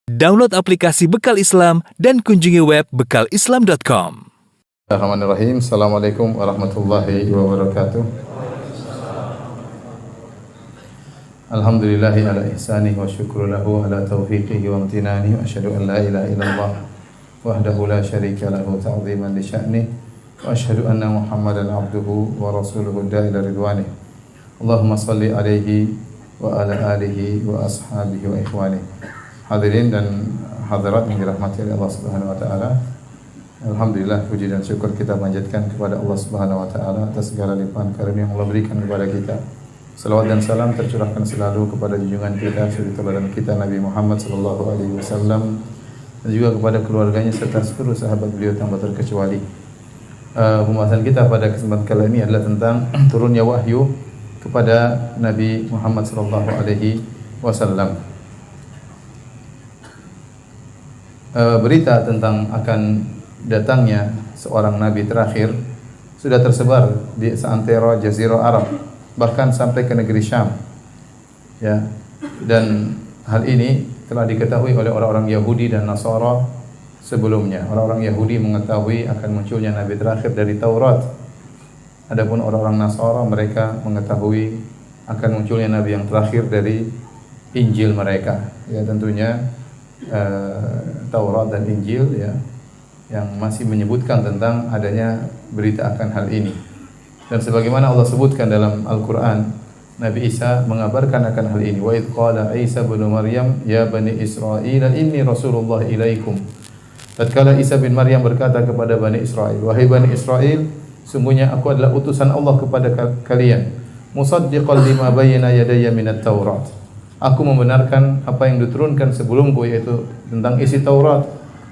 Download aplikasi Bekal Islam dan kunjungi web bekalislam.com. Bismillahirrahmanirrahim. Assalamualaikum warahmatullahi wabarakatuh. Alhamdulillahi ala ihsanih wa syukru lahu ala taufiqihi wa amtinani wa asyhadu an la ilaha illallah wahdahu la syarika lahu ta'ziman li sya'nih wa asyhadu anna Muhammadan abduhu wa rasuluhu da'ila ridwanih. Allahumma salli alaihi wa ala alihi wa ashabihi wa ikhwanih. Hadirin dan hadirat yang dirahmati oleh Allah Subhanahu wa taala. Alhamdulillah, puji dan syukur kita panjatkan kepada Allah Subhanahu wa taala atas segala limpahan karunia yang Allah berikan kepada kita. Salawat dan salam tercurahkan selalu kepada junjungan kita, suri tauladan kita Nabi Muhammad sallallahu alaihi wasallam dan juga kepada keluarganya serta seluruh sahabat beliau tanpa terkecuali. Pembahasan kita pada kesempatan kali ini adalah tentang turunnya wahyu kepada Nabi Muhammad sallallahu alaihi wasallam. Berita tentang akan datangnya seorang nabi terakhir sudah tersebar di seantero Jazirah Arab, bahkan sampai ke negeri Syam. Ya. Dan hal ini telah diketahui oleh orang-orang Yahudi dan Nasara sebelumnya. Orang-orang Yahudi mengetahui akan munculnya nabi terakhir dari Taurat. Adapun orang-orang Nasara mereka mengetahui akan munculnya nabi yang terakhir dari Injil mereka. Ya, tentunya Taurat dan Injil ya yang masih menyebutkan tentang adanya berita akan hal ini. Dan sebagaimana Allah sebutkan dalam Al-Qur'an, Nabi Isa mengabarkan akan hal ini. Wa idz qala Isa bin Maryam ya bani Israil inni rasulullah ilaikum. Tatkala Isa bin Maryam berkata kepada Bani Israel, wahai Bani Israel, sungguhnya aku adalah utusan Allah kepada kalian. Musaddiqan lima bayyana yadayya minat Taurat. Aku membenarkan apa yang diturunkan sebelumku, yaitu tentang isi Taurat.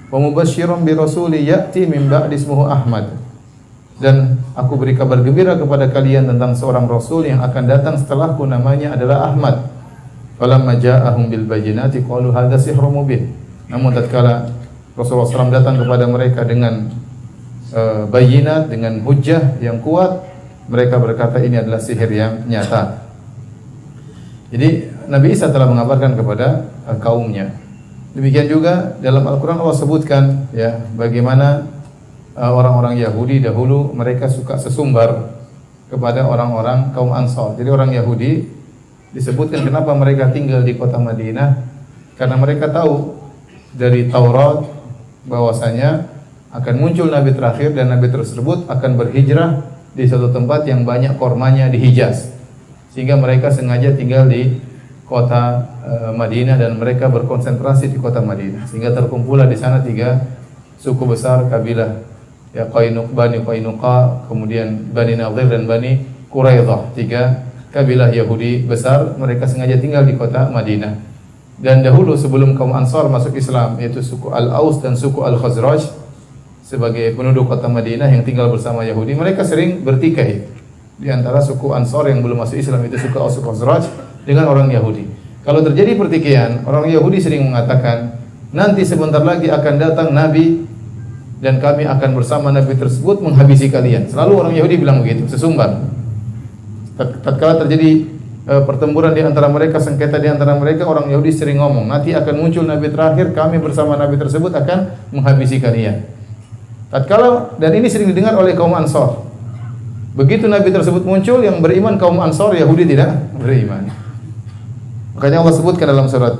Wa mubasysyiran bi rasuli ya'ti min ba'di ismuhu Ahmad. Dan aku beri kabar gembira kepada kalian tentang seorang rasul yang akan datang setelahku, namanya adalah Ahmad. Falamma ja'ahum bil bayyinati qalu hadza sihrun mubin. Namun tatkala Rasulullah SAW datang kepada mereka dengan bayyinat, dengan hujjah yang kuat, mereka berkata ini adalah sihir yang nyata. Jadi Nabi Isa telah mengabarkan kepada kaumnya. Demikian juga dalam Al-Quran Allah sebutkan ya bagaimana orang-orang Yahudi dahulu mereka suka sesumbar kepada orang-orang kaum Ansar. Jadi orang Yahudi disebutkan kenapa mereka tinggal di kota Madinah, karena mereka tahu dari Taurat bahwasanya akan muncul nabi terakhir dan nabi tersebut akan berhijrah di suatu tempat yang banyak kormanya di Hijaz. Sehingga mereka sengaja tinggal di kota Madinah dan mereka berkonsentrasi di kota Madinah. Sehingga terkumpullah di sana 3 suku besar kabilah, ya Bani Qainuqa, kemudian Bani Nadir dan Bani Quraidah. 3 kabilah Yahudi besar, mereka sengaja tinggal di kota Madinah. Dan dahulu sebelum kaum Ansar masuk Islam, yaitu suku Al-Aus dan suku Al-Khazraj sebagai penduduk kota Madinah yang tinggal bersama Yahudi, mereka sering bertikai di antara suku Ansar yang belum masuk Islam, itu suku Aus Khazraj dengan orang Yahudi. Kalau terjadi pertikaian, orang Yahudi sering mengatakan, nanti sebentar lagi akan datang nabi dan kami akan bersama nabi tersebut menghabisi kalian. Selalu orang Yahudi bilang begitu, sesumbar. Tatkala terjadi pertempuran di antara mereka, sengketa di antara mereka, orang Yahudi sering ngomong, nanti akan muncul nabi terakhir, kami bersama nabi tersebut akan menghabisi kalian. Tatkala, dan ini sering didengar oleh kaum Ansar. Begitu nabi tersebut muncul, yang beriman kaum Ansar, Yahudi tidak beriman. Makanya Allah sebutkan dalam surat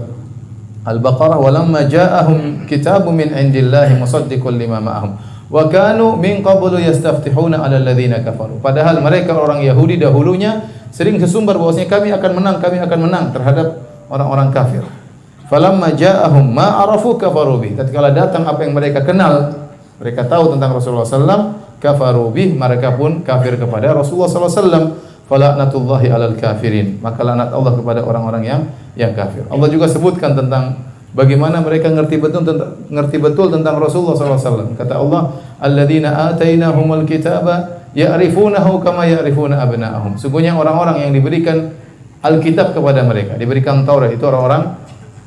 Al-Baqarah, walamma ja'ahum kitabun min indillahi musaddiqun lima ma'ahum wa kanu min qablu yastaftihuna 'ala alladhina kafaru. Padahal mereka orang Yahudi dahulunya sering sesumbar bahwasanya kami akan menang terhadap orang-orang kafir. Falamma ja'ahum ma arafu kafaru bi. Tatkala datang apa yang mereka kenal, mereka tahu tentang Rasulullah SAW, kafaru bih, mereka pun kafir kepada Rasulullah SAW. Fala'natullahi 'alal kafirin. Maka laknat Allah kepada orang-orang yang kafir. Allah juga sebutkan tentang bagaimana mereka ngerti betul tentang Rasulullah SAW. Kata Allah, alladzina atainahumul kitaba ya'rifunahu kama ya'rifuna abna'ahum. Sungguhnya orang-orang yang diberikan Alkitab kepada mereka, diberikan Taurat, itu orang-orang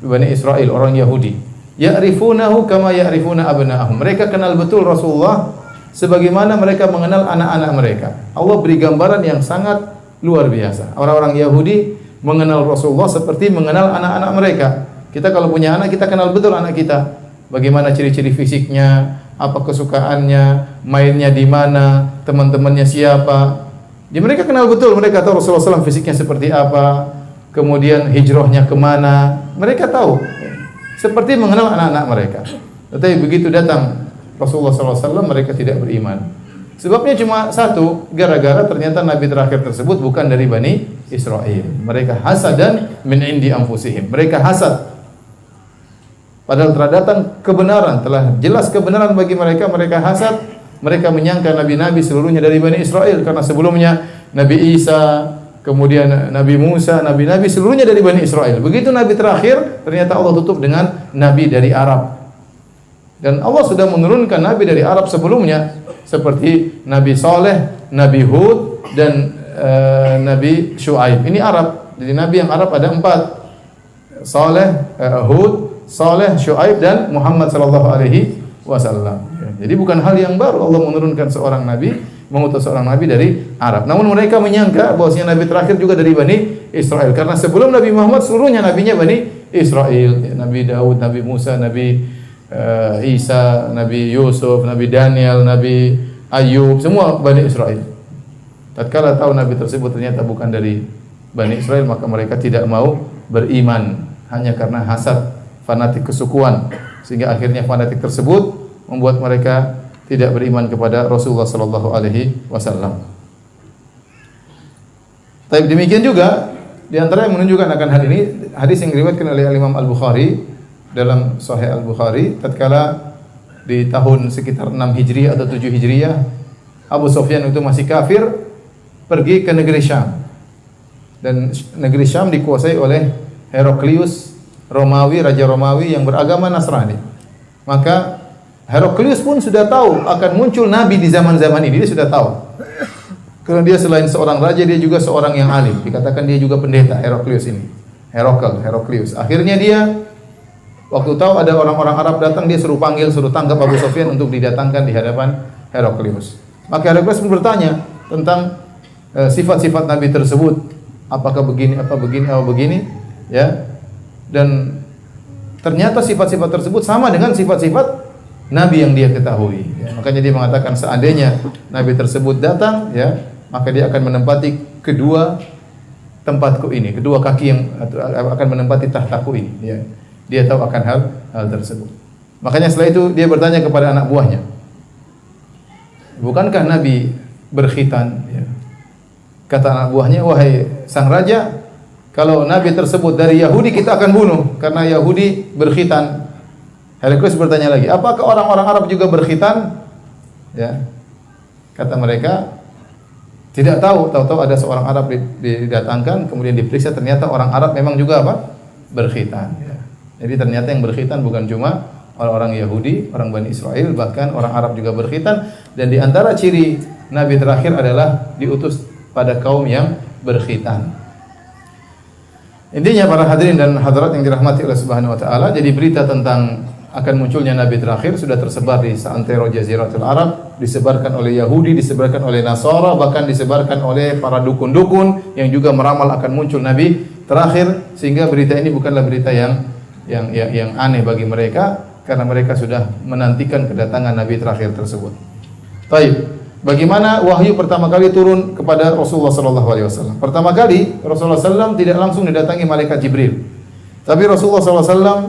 Bani Israel, orang Yahudi. Ya'rifunahu kama ya'rifuna abna'ahum. Mereka kenal betul Rasulullah sebagaimana mereka mengenal anak-anak mereka. Allah beri gambaran yang sangat luar biasa. Orang-orang Yahudi mengenal Rasulullah seperti mengenal anak-anak mereka. Kita kalau punya anak, kita kenal betul anak kita. Bagaimana ciri-ciri fisiknya, apa kesukaannya, mainnya di mana, teman-temannya siapa. Mereka kenal betul, mereka tahu Rasulullah SAW fisiknya seperti apa, kemudian hijrahnya kemana, mereka tahu. Seperti mengenal anak-anak mereka. Tetapi begitu datang Rasulullah SAW, mereka tidak beriman. Sebabnya cuma satu, gara-gara ternyata Nabi terakhir tersebut bukan dari Bani Israel. Mereka hasadan min indi anfusihim. Mereka hasad. Padahal telah datang kebenaran, telah jelas kebenaran bagi mereka, mereka hasad. Mereka menyangka nabi-nabi seluruhnya dari Bani Israel. Karena sebelumnya Nabi Isa, kemudian Nabi Musa, nabi-nabi seluruhnya dari Bani Israel. Begitu Nabi terakhir, ternyata Allah tutup dengan Nabi dari Arab. Dan Allah sudah menurunkan Nabi dari Arab sebelumnya. Seperti Nabi Saleh, Nabi Hud, dan Nabi Shu'aib. Ini Arab. Jadi Nabi yang Arab ada 4. Saleh, Hud, Saleh, Shu'aib, dan Muhammad sallallahu alaihi wasallam. Jadi bukan hal yang baru Allah menurunkan seorang Nabi, mengutus seorang Nabi dari Arab. Namun mereka menyangka bahwasanya Nabi terakhir juga dari Bani Israel. Karena sebelum Nabi Muhammad seluruhnya nabinya Bani Israel. Nabi Daud, Nabi Musa, Nabi Isa, Nabi Yusuf, Nabi Daniel, Nabi Ayub, semua Bani Israel. Tatkala tahu Nabi tersebut ternyata bukan dari Bani Israel, maka mereka tidak mau beriman hanya karena hasad, fanatik kesukuan, sehingga akhirnya fanatik tersebut membuat mereka tidak beriman kepada Rasulullah sallallahu alaihi wasallam. Tapi demikian juga di antara yang menunjukkan akan hal ini, hadis yang diriwayatkan oleh Imam Al-Bukhari dalam Sahih Al-Bukhari, tatkala di tahun sekitar 6 Hijriah atau 7 Hijriah, Abu Sufyan itu masih kafir, pergi ke negeri Syam. Dan negeri Syam dikuasai oleh Heraklius Romawi, raja Romawi yang beragama Nasrani. Maka Heraklius pun sudah tahu akan muncul nabi di zaman-zaman ini, dia sudah tahu. Karena dia selain seorang raja, dia juga seorang yang alim. Dikatakan dia juga pendeta, Heraklius ini. Heraklius. Akhirnya dia waktu tahu ada orang-orang Arab datang, dia suruh panggil, suruh tangkap Abu Sufyan untuk didatangkan di hadapan Heraklius. Maka Heraklius pun bertanya tentang sifat-sifat Nabi tersebut. Apakah begini, apa begini, ya. Dan ternyata sifat-sifat tersebut sama dengan sifat-sifat Nabi yang dia ketahui. Ya. Makanya dia mengatakan seandainya Nabi tersebut datang, ya, maka dia akan menempati kedua tempatku ini, kedua kaki yang akan menempati tahtaku ini. Ya. Dia tahu akan hal tersebut. Makanya setelah itu dia bertanya kepada anak buahnya, bukankah Nabi berkhitan? Ya. Kata anak buahnya, wahai sang raja, kalau Nabi tersebut dari Yahudi kita akan bunuh karena Yahudi berkhitan. Heraklius bertanya lagi, apakah orang-orang Arab juga berkhitan? Ya. Kata mereka, tidak tahu. Tahu-tahu ada seorang Arab didatangkan, kemudian diperiksa, ternyata orang Arab memang juga apa? Berkhitan. Ya. Jadi ternyata yang berkhitan bukan cuma orang-orang Yahudi, orang Bani Israel, bahkan orang Arab juga berkhitan. Dan di antara ciri Nabi terakhir adalah diutus pada kaum yang berkhitan. Intinya para hadirin dan hadirat yang dirahmati Allah Subhanahu wa taala, jadi berita tentang akan munculnya Nabi terakhir sudah tersebar di seantero Jaziratul Arab, disebarkan oleh Yahudi, disebarkan oleh Nasara, bahkan disebarkan oleh para dukun-dukun yang juga meramal akan muncul Nabi terakhir, sehingga berita ini bukanlah berita yang aneh bagi mereka, karena mereka sudah menantikan kedatangan Nabi terakhir tersebut. Baik, bagaimana wahyu pertama kali turun kepada Rasulullah sallallahu alaihi wasallam? Pertama kali Rasulullah sallallahu tidak langsung didatangi malaikat Jibril. Tapi Rasulullah sallallahu alaihi wasallam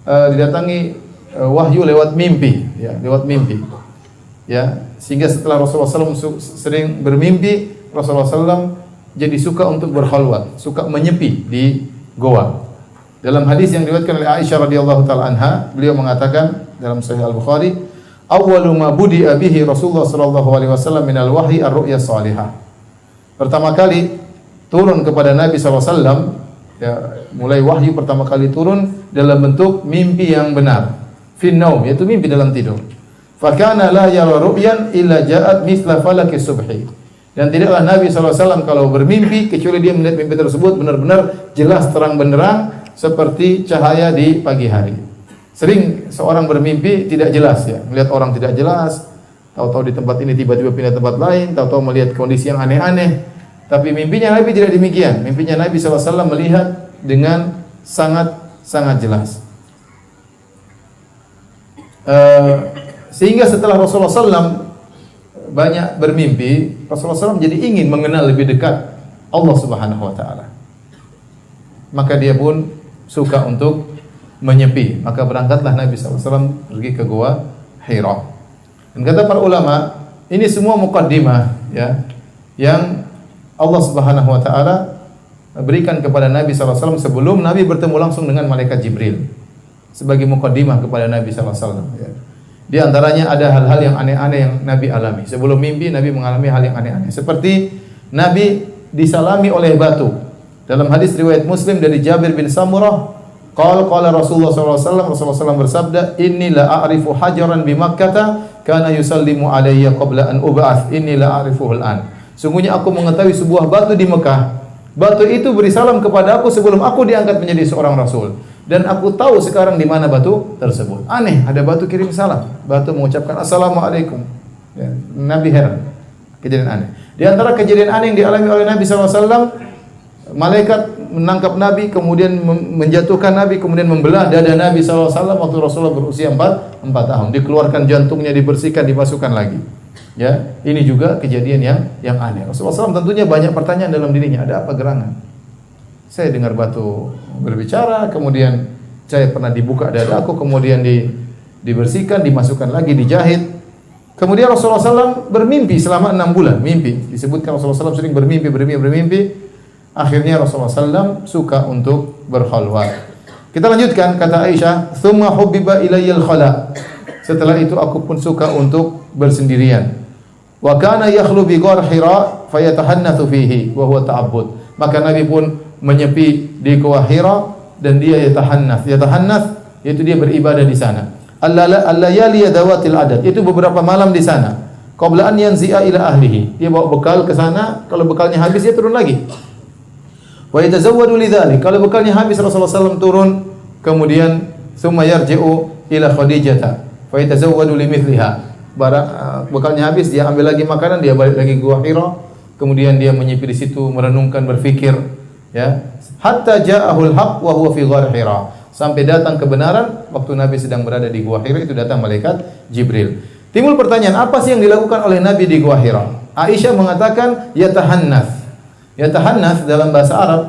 didatangi wahyu lewat mimpi, ya, lewat mimpi. Ya, sehingga setelah Rasulullah sallallahu sering bermimpi, Rasulullah sallallahu jadi suka untuk berkhalwat, suka menyepi di goa. Dalam hadis yang diriwayatkan oleh Aisyah radhiyallahu taala anha, beliau mengatakan dalam Sahih Al-Bukhari, awwalu ma budi'a bihi Rasulullah sallallahu alaihi wasallam minal wahyi ar-ru'ya salihah. Pertama kali turun kepada Nabi sallallahu alaihi wasallam, ya, mulai wahyu pertama kali turun dalam bentuk mimpi yang benar. Fin naum, yaitu mimpi dalam tidur. Fa kana la yara ru'yan illa ja'at mithla falaki subhi. Dan tidaklah Nabi sallallahu alaihi wasallam kalau bermimpi kecuali dia melihat mimpi tersebut benar-benar jelas terang benderang seperti cahaya di pagi hari. Sering seorang bermimpi tidak jelas, ya, melihat orang tidak jelas, tahu-tahu di tempat ini tiba-tiba pindah tempat lain, tahu-tahu melihat kondisi yang aneh-aneh. Tapi mimpinya Nabi tidak demikian. Mimpinya Nabi SAW melihat dengan sangat sangat jelas. Sehingga setelah Rasulullah SAW banyak bermimpi, Rasulullah SAW jadi ingin mengenal lebih dekat Allah Subhanahu wa taala. Maka dia pun suka untuk menyepi. Maka berangkatlah Nabi SAW pergi ke gua Hira. Dan kata para ulama, ini semua muqaddimah ya, yang Allah Subhanahu wa taala berikan kepada Nabi SAW sebelum Nabi bertemu langsung dengan malaikat Jibril. Sebagai muqaddimah kepada Nabi SAW ya. Di antaranya ada hal-hal yang aneh-aneh yang Nabi alami. Sebelum mimpi Nabi mengalami hal yang aneh-aneh. Seperti Nabi disalami oleh batu. Dalam hadis riwayat Muslim dari Jabir bin Samurah, qala Rasulullah SAW, Rasulullah SAW bersabda, "Inni la a'rifu hajaran bi Makkah kana yusallimu alayya qabla an ub'ats. Inni la a'rifuhu al-an." Sungguhnya aku mengetahui sebuah batu di Mekah. Batu itu beri salam kepada aku sebelum aku diangkat menjadi seorang rasul. Dan aku tahu sekarang di mana batu tersebut. Aneh, ada batu kirim salam. Batu mengucapkan Assalamualaikum. Ya, Nabi heran. Kejadian aneh. Di antara kejadian aneh yang dialami oleh Nabi SAW, malaikat menangkap Nabi, kemudian menjatuhkan Nabi, kemudian membelah dada Nabi SAW waktu Rasulullah berusia 4 tahun. Dikeluarkan jantungnya, dibersihkan, dimasukkan lagi. Ya, ini juga kejadian yang aneh. Rasulullah SAW tentunya banyak pertanyaan dalam dirinya. Ada apa gerangan? Saya dengar batu berbicara, kemudian saya pernah dibuka dadaku, kemudian dibersihkan, dimasukkan lagi, dijahit. Kemudian Rasulullah SAW bermimpi selama 6 bulan. Mimpi. Disebutkan Rasulullah SAW sering bermimpi. Akhirnya Rasulullah SAW suka untuk berkhalwat. Kita lanjutkan, kata Aisyah, "Tsumma hubbiba ilayyal khala." Setelah itu aku pun suka untuk bersendirian. Wa kana yakhlu bi ghar Hira fayatahannatsu fihi wa huwa ta'abbud. Maka Nabi pun menyepi di Gua Hira dan dia yatahannath. Yatahannath yaitu dia beribadah di sana. Al-layali dawatil adad, itu beberapa malam di sana. Qabla an yanzi'a ila ahlihi. Dia bawa bekal ke sana, kalau bekalnya habis dia turun lagi. Wa yatazawwadu lidzalik. Kalau bekalnya habis Rasulullah SAW turun, kemudian thumma yarji'u ila Khadijah fa yatazawwadu limithliha. Bekalnya habis, dia ambil lagi makanan, dia balik lagi ke Gua Hira, kemudian dia menyepi di situ merenungkan, berfikir, ya. Hatta ja'ahul haqq wa huwa fi ghar Hira. Sampai datang kebenaran waktu Nabi sedang berada di Gua Hira, itu datang malaikat Jibril. Timbul pertanyaan, apa sih yang dilakukan oleh Nabi di Gua Hira? Aisyah mengatakan yatahannath. Yatahannath dalam bahasa Arab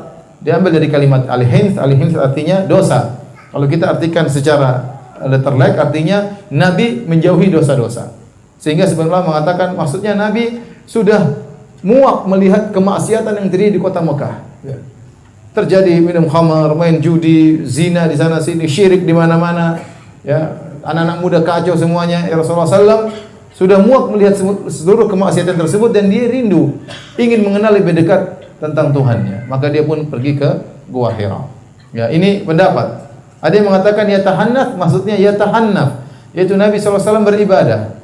diambil dari kalimat al-hinth. Al-hinth artinya dosa. Kalau kita artikan secara letterlek artinya Nabi menjauhi dosa-dosa. Sehingga sebenarnya mengatakan maksudnya Nabi sudah muak melihat kemaksiatan yang terjadi di kota Mekah. Ya. Terjadi minum khamar, main judi, zina di sana sini, syirik di mana-mana. Ya, anak-anak muda kacau semuanya. Ya Rasulullah SAW sudah muak melihat seluruh kemaksiatan tersebut dan dia rindu ingin mengenal lebih dekat tentang Tuhannya. Maka dia pun pergi ke Gua Hira. Ya, ini pendapat. Ada yang mengatakan yatahannath, maksudnya yatahannaf, yaitu Nabi SAW beribadah.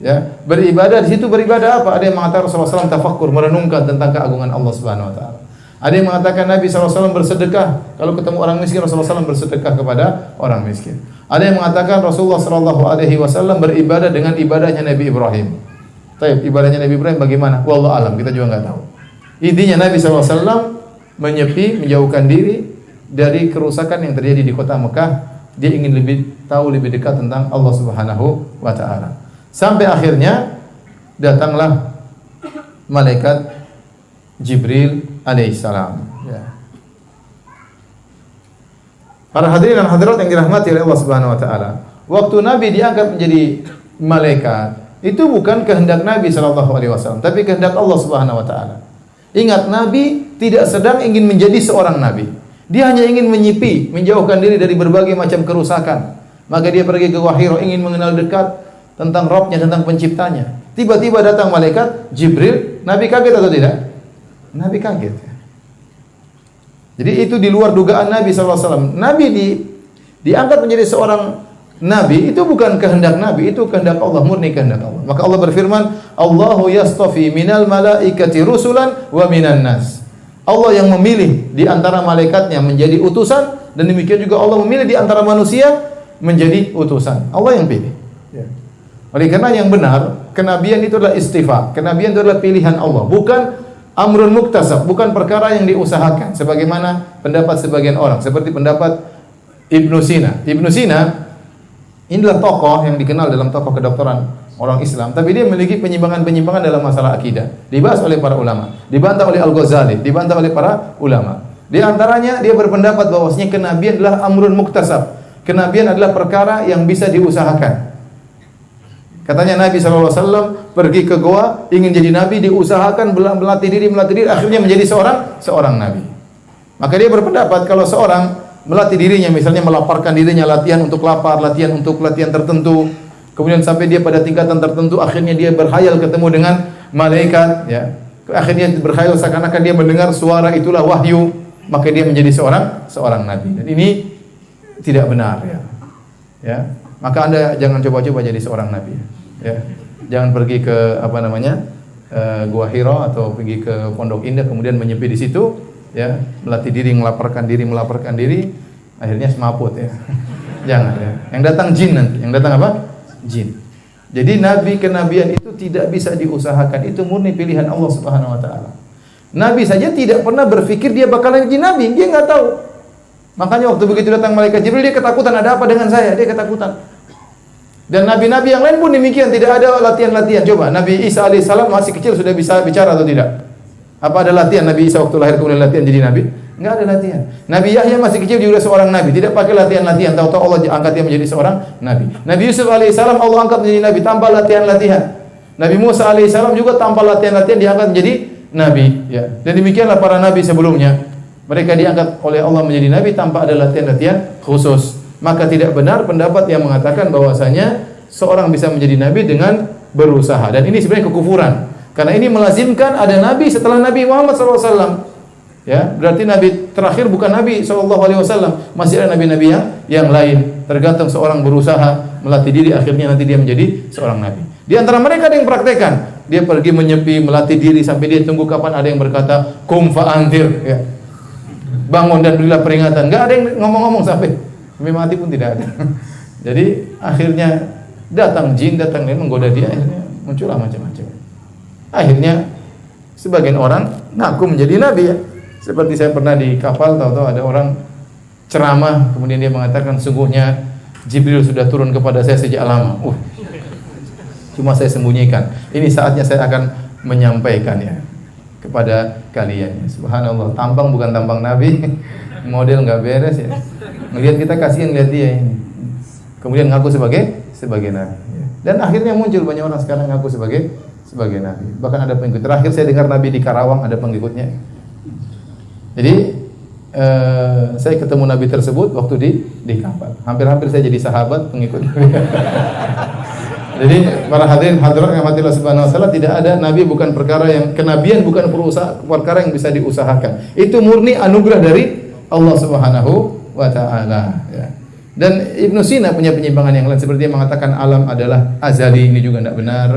Ya, beribadah di situ beribadah apa? Ada yang mengatakan Rasulullah SAW tafakkur, merenungkan tentang keagungan Allah Subhanahu wa taala. Ada yang mengatakan Nabi SAW bersedekah. Kalau ketemu orang miskin, Rasulullah SAW bersedekah kepada orang miskin. Ada yang mengatakan Rasulullah SAW beribadah dengan ibadahnya Nabi Ibrahim. Taib, ibadahnya Nabi Ibrahim bagaimana? Wallahu alam, kita juga nggak tahu. Intinya Nabi SAW menyepi, menjauhkan diri dari kerusakan yang terjadi di kota Mekah. Dia ingin lebih tahu, lebih dekat tentang Allah Subhanahu wa taala. Sampai akhirnya datanglah malaikat Jibril alaihissalam. Ya. Para hadirin dan hadirat yang dirahmati oleh Allah Subhanahu wa taala, waktu Nabi diangkat menjadi malaikat, itu bukan kehendak Nabi sallallahu alaihi wasallam, tapi kehendak Allah Subhanahu wa taala. Ingat, Nabi tidak sedang ingin menjadi seorang nabi. Dia hanya ingin menyepi, menjauhkan diri dari berbagai macam kerusakan. Maka dia pergi ke Gua Hira ingin mengenal dekat tentang Rabb-Nya, tentang penciptanya. Tiba-tiba datang malaikat Jibril. Nabi kaget atau tidak? Nabi kaget. Jadi itu di luar dugaan Nabi SAW. Nabi diangkat menjadi seorang Nabi, itu bukan kehendak Nabi, itu kehendak Allah, murni kehendak Allah. Maka Allah berfirman, Allahu yastafi minal malaikati rusulan wa minan nas. Allah yang memilih di antara malaikatnya menjadi utusan, dan demikian juga Allah memilih di antara manusia menjadi utusan. Allah yang pilih. Ya. Oleh karena yang benar, kenabian itu adalah istifa. Kenabian itu adalah pilihan Allah, bukan amrun muktasab, bukan perkara yang diusahakan sebagaimana pendapat sebagian orang, seperti pendapat Ibnu Sina. Ibnu Sina inilah tokoh yang dikenal dalam tokoh kedokteran orang Islam, tapi dia memiliki penyimpangan-penyimpangan dalam masalah akidah. Dibahas oleh para ulama, dibantah oleh Al-Ghazali, dibantah oleh para ulama. Di antaranya dia berpendapat bahwasanya kenabian adalah amrun muktasab. Kenabian adalah perkara yang bisa diusahakan. Katanya Nabi SAW pergi ke goa, ingin jadi nabi, diusahakan melatih diri, akhirnya menjadi seorang nabi. Maka dia berpendapat kalau seorang melatih dirinya, misalnya melaparkan dirinya, latihan untuk lapar, latihan untuk latihan tertentu, kemudian sampai dia pada tingkatan tertentu, akhirnya dia berkhayal ketemu dengan malaikat, ya. Akhirnya berkhayal seakan-akan dia mendengar suara itulah wahyu, maka dia menjadi seorang nabi. Dan ini tidak benar, ya. Ya. Maka Anda jangan coba-coba jadi seorang nabi, ya. Jangan pergi ke Gua Hira atau pergi ke Pondok Indah kemudian menyepi di situ, ya, melatih diri, melaparkan diri, akhirnya semaput, ya. Jangan, ya. Yang datang jin nanti. Yang datang apa? Jin. Jadi kenabian itu tidak bisa diusahakan, itu murni pilihan Allah Subhanahu wa taala. Nabi saja tidak pernah berpikir dia bakalan jadi nabi, dia enggak tahu. Makanya waktu begitu datang malaikat Jibril dia ketakutan, ada apa dengan saya? Dia ketakutan. Dan nabi-nabi yang lain pun demikian, tidak ada latihan-latihan. Coba Nabi Isa alaihissalam masih kecil sudah bisa bicara atau tidak? Apa ada latihan Nabi Isa waktu lahir kemudian latihan jadi nabi? Enggak ada latihan. Nabi Yahya masih kecil juga seorang nabi, tidak pakai latihan-latihan, tahu-tahu Allah angkat dia menjadi seorang nabi. Nabi Yusuf alaihissalam Allah angkat menjadi nabi tanpa latihan-latihan. Nabi Musa alaihissalam juga tanpa latihan-latihan diangkat menjadi nabi, ya. Dan demikianlah para nabi sebelumnya. Mereka diangkat oleh Allah menjadi nabi tanpa ada latihan-latihan khusus. Maka tidak benar pendapat yang mengatakan bahwasanya seorang bisa menjadi nabi dengan berusaha. Dan ini sebenarnya kekufuran. Karena ini melazimkan ada nabi setelah Nabi Muhammad SAW. Ya, berarti nabi terakhir bukan Nabi SAW. Masih ada nabi-nabi yang lain. Tergantung seorang berusaha melatih diri, akhirnya nanti dia menjadi seorang nabi. Di antara mereka ada yang praktekan. Dia pergi menyepi, melatih diri sampai dia tunggu kapan ada yang berkata kum fa'anzir, ya. Bangun dan berilah peringatan. Enggak ada yang ngomong-ngomong sampai mati pun tidak ada. Jadi akhirnya datang jin, datang dia menggoda dia, akhirnya muncullah macam-macam. Akhirnya sebagian orang ngaku menjadi nabi, ya. Seperti saya pernah di kapal, tahu-tahu ada orang ceramah, kemudian dia mengatakan sungguhnya Jibril sudah turun kepada saya sejak lama. Cuma saya sembunyikan. Ini saatnya saya akan menyampaikan, ya, kepada kalian. Subhanallah, tampang bukan tampang nabi, model nggak beres, ya. Melihat kita kasihan lihat dia ini. Kemudian ngaku sebagai nabi. Dan akhirnya muncul banyak orang sekarang ngaku sebagai nabi. Bahkan ada pengikut. Terakhir saya dengar nabi di Karawang ada pengikutnya. Jadi saya ketemu nabi tersebut waktu di kapal. Hampir-hampir saya jadi sahabat pengikut. Jadi para hadirin hadirat yang mati Allah Subhanahu wa taala, tidak ada nabi bukan perkara yang kenabian bukan perkara yang bisa diusahakan. Itu murni anugerah dari Allah Subhanahu wa taala, ya. Dan Ibnu Sina punya penyimpangan yang lain, seperti dia mengatakan alam adalah azali, ini juga tidak benar.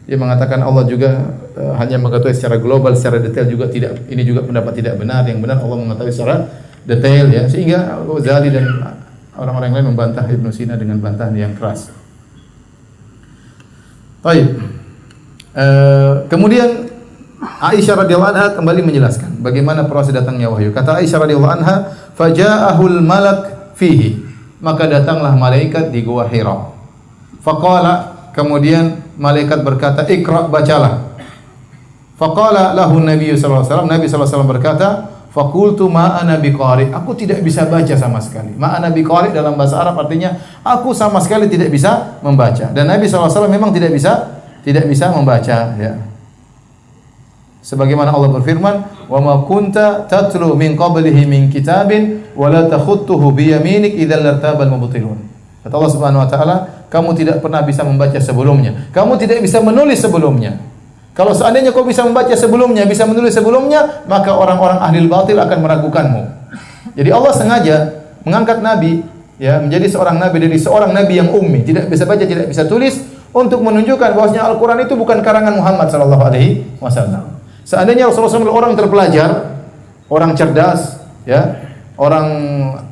Dia mengatakan Allah juga hanya mengetahui secara global, secara detail juga tidak, ini juga pendapat tidak benar. Yang benar Allah mengetahui secara detail, ya. Sehingga Ghazali dan orang-orang lain membantah Ibnu Sina dengan bantahan yang keras. Baik. Kemudian Aisyah radhiyallahu anha kembali menjelaskan bagaimana proses datangnya wahyu. Kata Aisyah radhiyallahu anha, "Faja'ahul malak fihi." Maka datanglah malaikat di Gua Hira. Faqala, kemudian malaikat berkata, "Iqra," bacalah. Faqala lahu Nabi sallallahu alaihi wasallam, Nabi sallallahu alaihi wasallam berkata, "Faqultu ma ana biqari." Aku tidak bisa baca sama sekali. Ma ana biqari dalam bahasa Arab artinya aku sama sekali tidak bisa membaca. Dan Nabi sallallahu alaihi wasallam memang tidak bisa membaca, ya. Sebagaimana Allah berfirman, "Wa ma kunta tatlu min qablihi min kitabin wa la takhutuhu bi yaminik idzal lartabal mubtilun." Kata Allah Subhanahu wa taala, kamu tidak pernah bisa membaca sebelumnya. Kamu tidak bisa menulis sebelumnya. Kalau seandainya kau bisa membaca sebelumnya, bisa menulis sebelumnya, maka orang-orang ahli batil akan meragukanmu. Jadi Allah sengaja mengangkat nabi, ya, menjadi seorang nabi dari seorang nabi yang ummi, tidak bisa baca, tidak bisa tulis, untuk menunjukkan bahwasanya Al-Qur'an itu bukan karangan Muhammad sallallahu alaihi wasallam. Seandainya Rasulullah SAW orang terpelajar, orang cerdas, ya, orang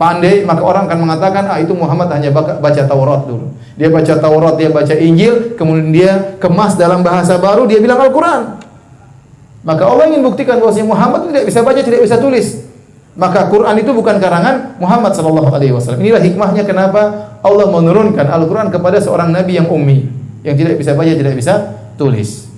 pandai, maka orang akan mengatakan, itu Muhammad hanya baca Taurat dulu. Dia baca Taurat, dia baca Injil, kemudian dia kemas dalam bahasa baru, dia bilang Al-Quran. Maka Allah ingin buktikan bahwasanya Muhammad tidak bisa baca, tidak bisa tulis. Maka Quran itu bukan karangan Muhammad sallallahu alaihi wasallam. Inilah hikmahnya kenapa Allah menurunkan Al-Quran kepada seorang nabi yang ummi, yang tidak bisa baca, tidak bisa tulis.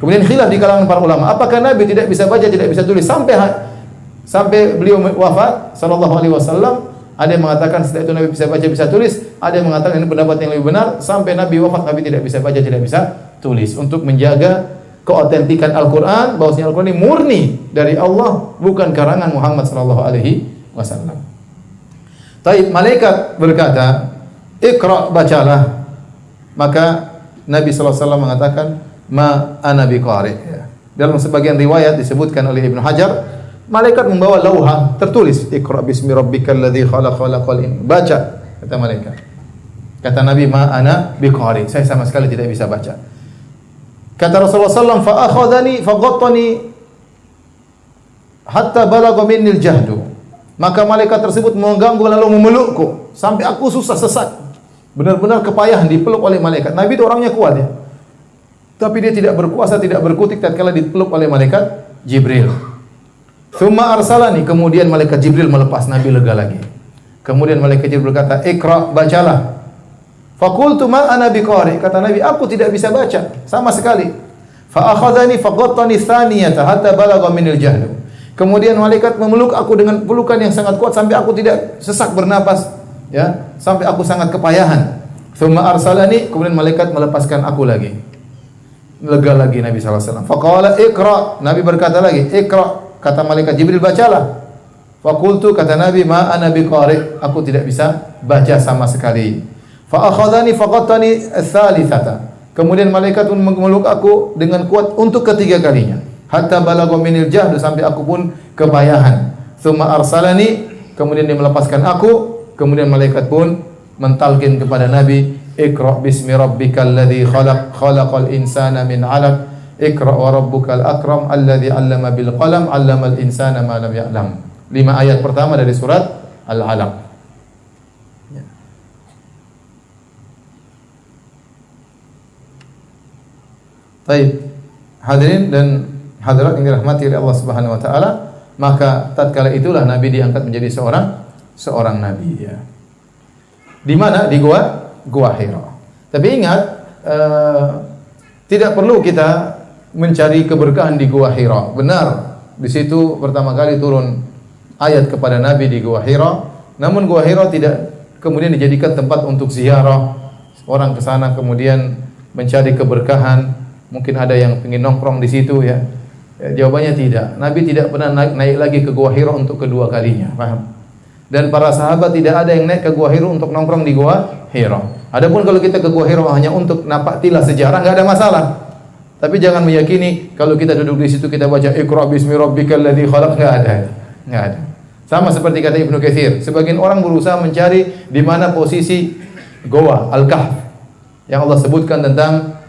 Kemudian khilaf di kalangan para ulama, apakah nabi tidak bisa baca, tidak bisa tulis sampai beliau wafat sallallahu alaihi wasallam? Ada yang mengatakan setelah itu nabi bisa baca, bisa tulis. Ada yang mengatakan ini pendapat yang lebih benar, sampai nabi wafat nabi tidak bisa baca, tidak bisa tulis, untuk menjaga keotentikan Al-Quran, bahwasanya Al-Quran ini murni dari Allah, bukan karangan Muhammad sallallahu alaihi wasallam. Taib, malaikat berkata, "Iqra, bacalah." Maka Nabi sallallahu alaihi wasallam mengatakan, "Ma ana biqari." Dalam sebagian riwayat disebutkan oleh Ibnu Hajar, malaikat membawa lauha tertulis, "Iqra bismi rabbikal ladzi khalaq khalaqal in." Baca, kata malaikat. Kata Nabi, "Ma ana biqari." Saya sama sekali tidak bisa baca. Kata Rasulullah sallallahu alaihi wasallam, "Fa akhadhani fa ghattani hatta balagha minni al-jahdu." Maka malaikat tersebut mengganggu lalu memelukku sampai aku susah sesak. Benar-benar kepayahan dipeluk oleh malaikat. Nabi itu orangnya kuat ya. Tapi dia tidak berkuasa, tidak berkutik tatkala dipeluk oleh malaikat Jibril. Tsumma arsalani, kemudian malaikat Jibril melepas, Nabi lega lagi. Kemudian malaikat Jibril berkata, "Iqra, bacalah." Faqultu ma ana biqari, kata Nabi, aku tidak bisa baca sama sekali. Fa akhadhani fa ghattani tsaniyata hatta balagha minil jahd. Kemudian malaikat memeluk aku dengan pelukan yang sangat kuat sampai aku tidak sesak bernapas, ya, sampai aku sangat kepayahan. Tsumma arsalani, kemudian malaikat melepaskan aku lagi. Lega lagi Nabi sallallahu alaihi wasallam. Faqala iqra, Nabi berkata lagi, "Iqra." Kata malaikat Jibril, "Bacalah." Faqultu, kata Nabi, "Ma ana biqari." Aku tidak bisa baca sama sekali. Fa akhadhani faqattani ats-tsalitsata. Kemudian malaikat pun memeluk aku dengan kuat untuk ketiga kalinya. Hatta balagha minil jahd, sampai aku pun kepayahan. Tsumma arsalani, kemudian dia melepaskan aku. Kemudian malaikat pun mentalkin kepada Nabi, "Iqra bismi rabbikal ladzi khalaq khalaqal insana min 'alaq. Iqra wa rabbukal akram alladzi 'allama bil qalam 'allamal insana ma lam ya'lam." 5 ayat pertama dari surat Al-Alaq. Baik, hadirin dan hadirat yang dirahmati oleh Allah Subhanahu wa taala, maka tatkala itulah Nabi diangkat menjadi seorang nabi ya. Di mana? Di Gua Hira. Tapi ingat, tidak perlu kita mencari keberkahan di Gua Hira. Benar, di situ pertama kali turun ayat kepada Nabi di Gua Hira. Namun Gua Hira tidak kemudian dijadikan tempat untuk ziarah. Orang ke sana kemudian mencari keberkahan. Mungkin ada yang ingin nongkrong di situ ya. Jawabannya tidak. Nabi tidak pernah naik lagi ke Gua Hira untuk kedua kalinya, paham? Dan para sahabat tidak ada yang naik ke Gua Hira untuk nongkrong di Gua Hira. Adapun kalau kita ke Gua Hira hanya untuk napak tilas sejarah, enggak ada masalah. Tapi jangan meyakini kalau kita duduk di situ kita baca Iqra bismi rabbikal ladzi khalaq, enggak ada. Enggak ada. Sama seperti kata Ibnu Katsir, sebagian orang berusaha mencari di mana posisi Goa Al-Kahf yang Allah sebutkan tentang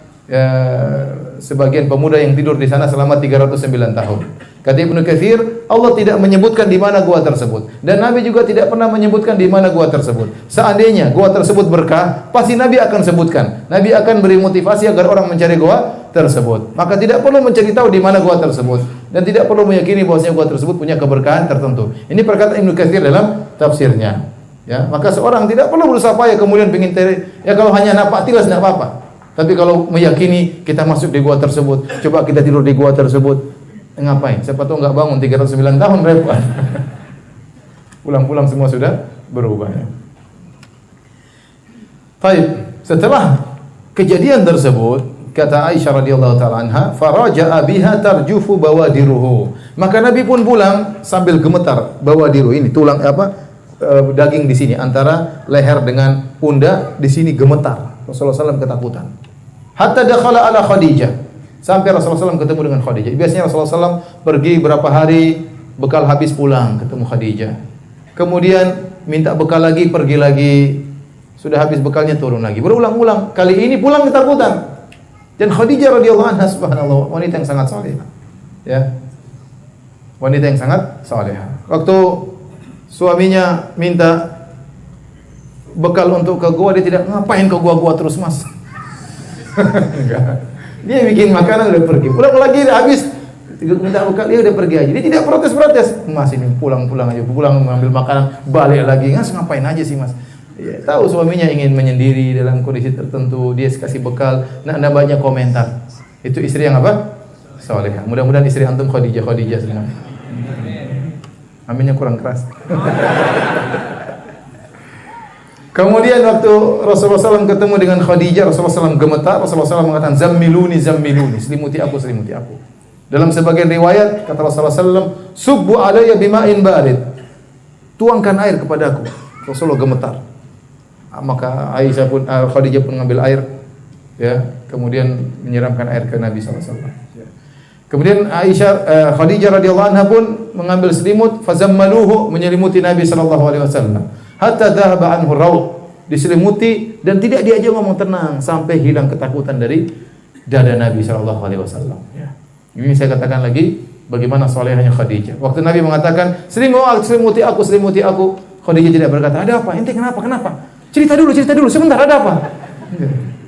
sebagian pemuda yang tidur di sana selama 309 tahun. Kata Ibnu Katsir, Allah tidak menyebutkan di mana gua tersebut, dan Nabi juga tidak pernah menyebutkan di mana gua tersebut. Seandainya gua tersebut berkah, pasti Nabi akan sebutkan. Nabi akan beri motivasi agar orang mencari gua tersebut. Maka tidak perlu mencari tahu di mana gua tersebut, dan tidak perlu meyakini bahwasanya gua tersebut punya keberkahan tertentu. Ini perkataan Ibnu Katsir dalam tafsirnya. Ya, maka seorang tidak perlu berusaha payah kemudian ingin ya kalau hanya napak tilas tidak apa-apa. Tapi kalau meyakini kita masuk di gua tersebut, coba kita tidur di gua tersebut, ngapain? Siapa tahu enggak bangun 309 tahun repot. Pulang-pulang semua sudah berubah. Baik, setelah kejadian tersebut, kata Aisyah radhiyallahu taala anha, "Faraja'a biha tarjufu bawadiruhu." Maka Nabi pun pulang sambil gemetar bawadiru ini tulang daging di sini antara leher dengan pundak di sini gemetar. Rasulullah SAW ketakutan. Hatta dakhala ala Khadijah. Sampai Rasulullah SAW ketemu dengan Khadijah. Biasanya Rasulullah SAW pergi berapa hari, bekal habis pulang, ketemu Khadijah. Kemudian minta bekal lagi, pergi lagi. Sudah habis bekalnya, turun lagi. Berulang-ulang. Kali ini pulang ketakutan. Dan Khadijah radhiyallahu anha, subhanallah, wanita yang sangat salehah. Ya. Wanita yang sangat salehah. Waktu suaminya minta bekal untuk ke gua, dia tidak, ngapain ke gua terus mas. Enggak. Dia bikin makanan udah pergi. Pulang lagi habis minta bekal, dia udah pergi aja. Dia tidak protes-protes. Mas ini pulang aja, pulang mengambil makanan, balik lagi. Mas ngapain aja sih mas? Ya, tahu suaminya ingin menyendiri dalam kondisi tertentu, dia kasih bekal. Nah, ada banyak komentar. Itu istri yang apa? Salehah. Mudah-mudahan istri antum Khadijah semua. Aminnya kurang keras. Kemudian waktu Rasulullah SAW ketemu dengan Khadijah, Rasulullah SAW gemetar. Rasulullah SAW mengatakan, zammiluni, selimuti aku. Dalam sebagian riwayat kata Rasulullah SAW, subbu alayya bima'in barid, tuangkan air kepadaku. Rasulullah gemetar. Maka Khadijah pun mengambil air, ya, kemudian menyiramkan air ke Nabi SAW. Kemudian Khadijah radhiyallahu anha pun mengambil selimut, fazammaluhu, menyelimuti Nabi SAW. Hatta dhahaba anhu raud, diselimuti dan tidak diajak ngomong tenang sampai hilang ketakutan dari dada Nabi sallallahu alaihi wasallam, ya. Ini saya katakan lagi bagaimana salehahnya Khadijah. Waktu Nabi mengatakan, "Selimuti aku." Khadijah tidak berkata, "Ada apa? Ente kenapa? Cerita dulu, sebentar, ada apa?"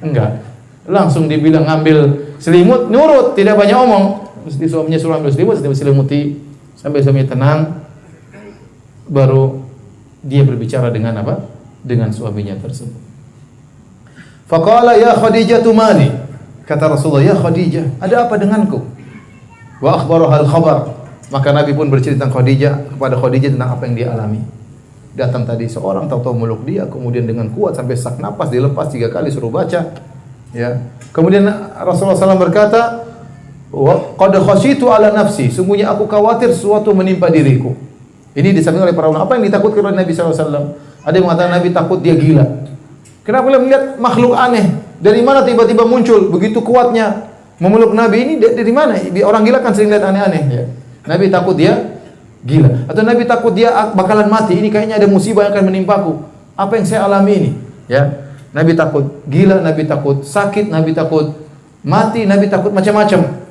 Enggak. Langsung dibilang ngambil selimut, nurut, tidak banyak omong. Mesti suaminya suruh ambil selimut, diselimuti sampai suaminya tenang, baru dia berbicara dengan apa? Dengan suaminya tersebut. Faqala ya Khadijah mali. Kata Rasulullah, ya Khadijah, ada apa denganku? Wa akhbaraha al-khabar. Maka Nabi pun bercerita kepada Khadijah tentang apa yang dia alami. Datang tadi seorang tahu-tahu meluk dia, kemudian dengan kuat sampai sak napas dilepas 3 kali suruh baca. Ya. Kemudian Rasulullah SAW berkata, wa qad khasyitu ala nafsi, sungguhnya aku khawatir sesuatu menimpa diriku. Ini disampaikan oleh para ulama. Apa yang ditakutkan oleh Nabi SAW? Ada yang mengatakan Nabi takut dia gila. Kenapa dia melihat makhluk aneh? Dari mana tiba-tiba muncul begitu kuatnya memeluk Nabi ini? Dari mana? Orang gila kan sering lihat aneh-aneh. Ya. Nabi takut dia gila. Atau Nabi takut dia bakalan mati. Ini kayaknya ada musibah yang akan menimpaku. Apa yang saya alami ini? Ya. Nabi takut gila, Nabi takut sakit, Nabi takut mati, Nabi takut macam-macam.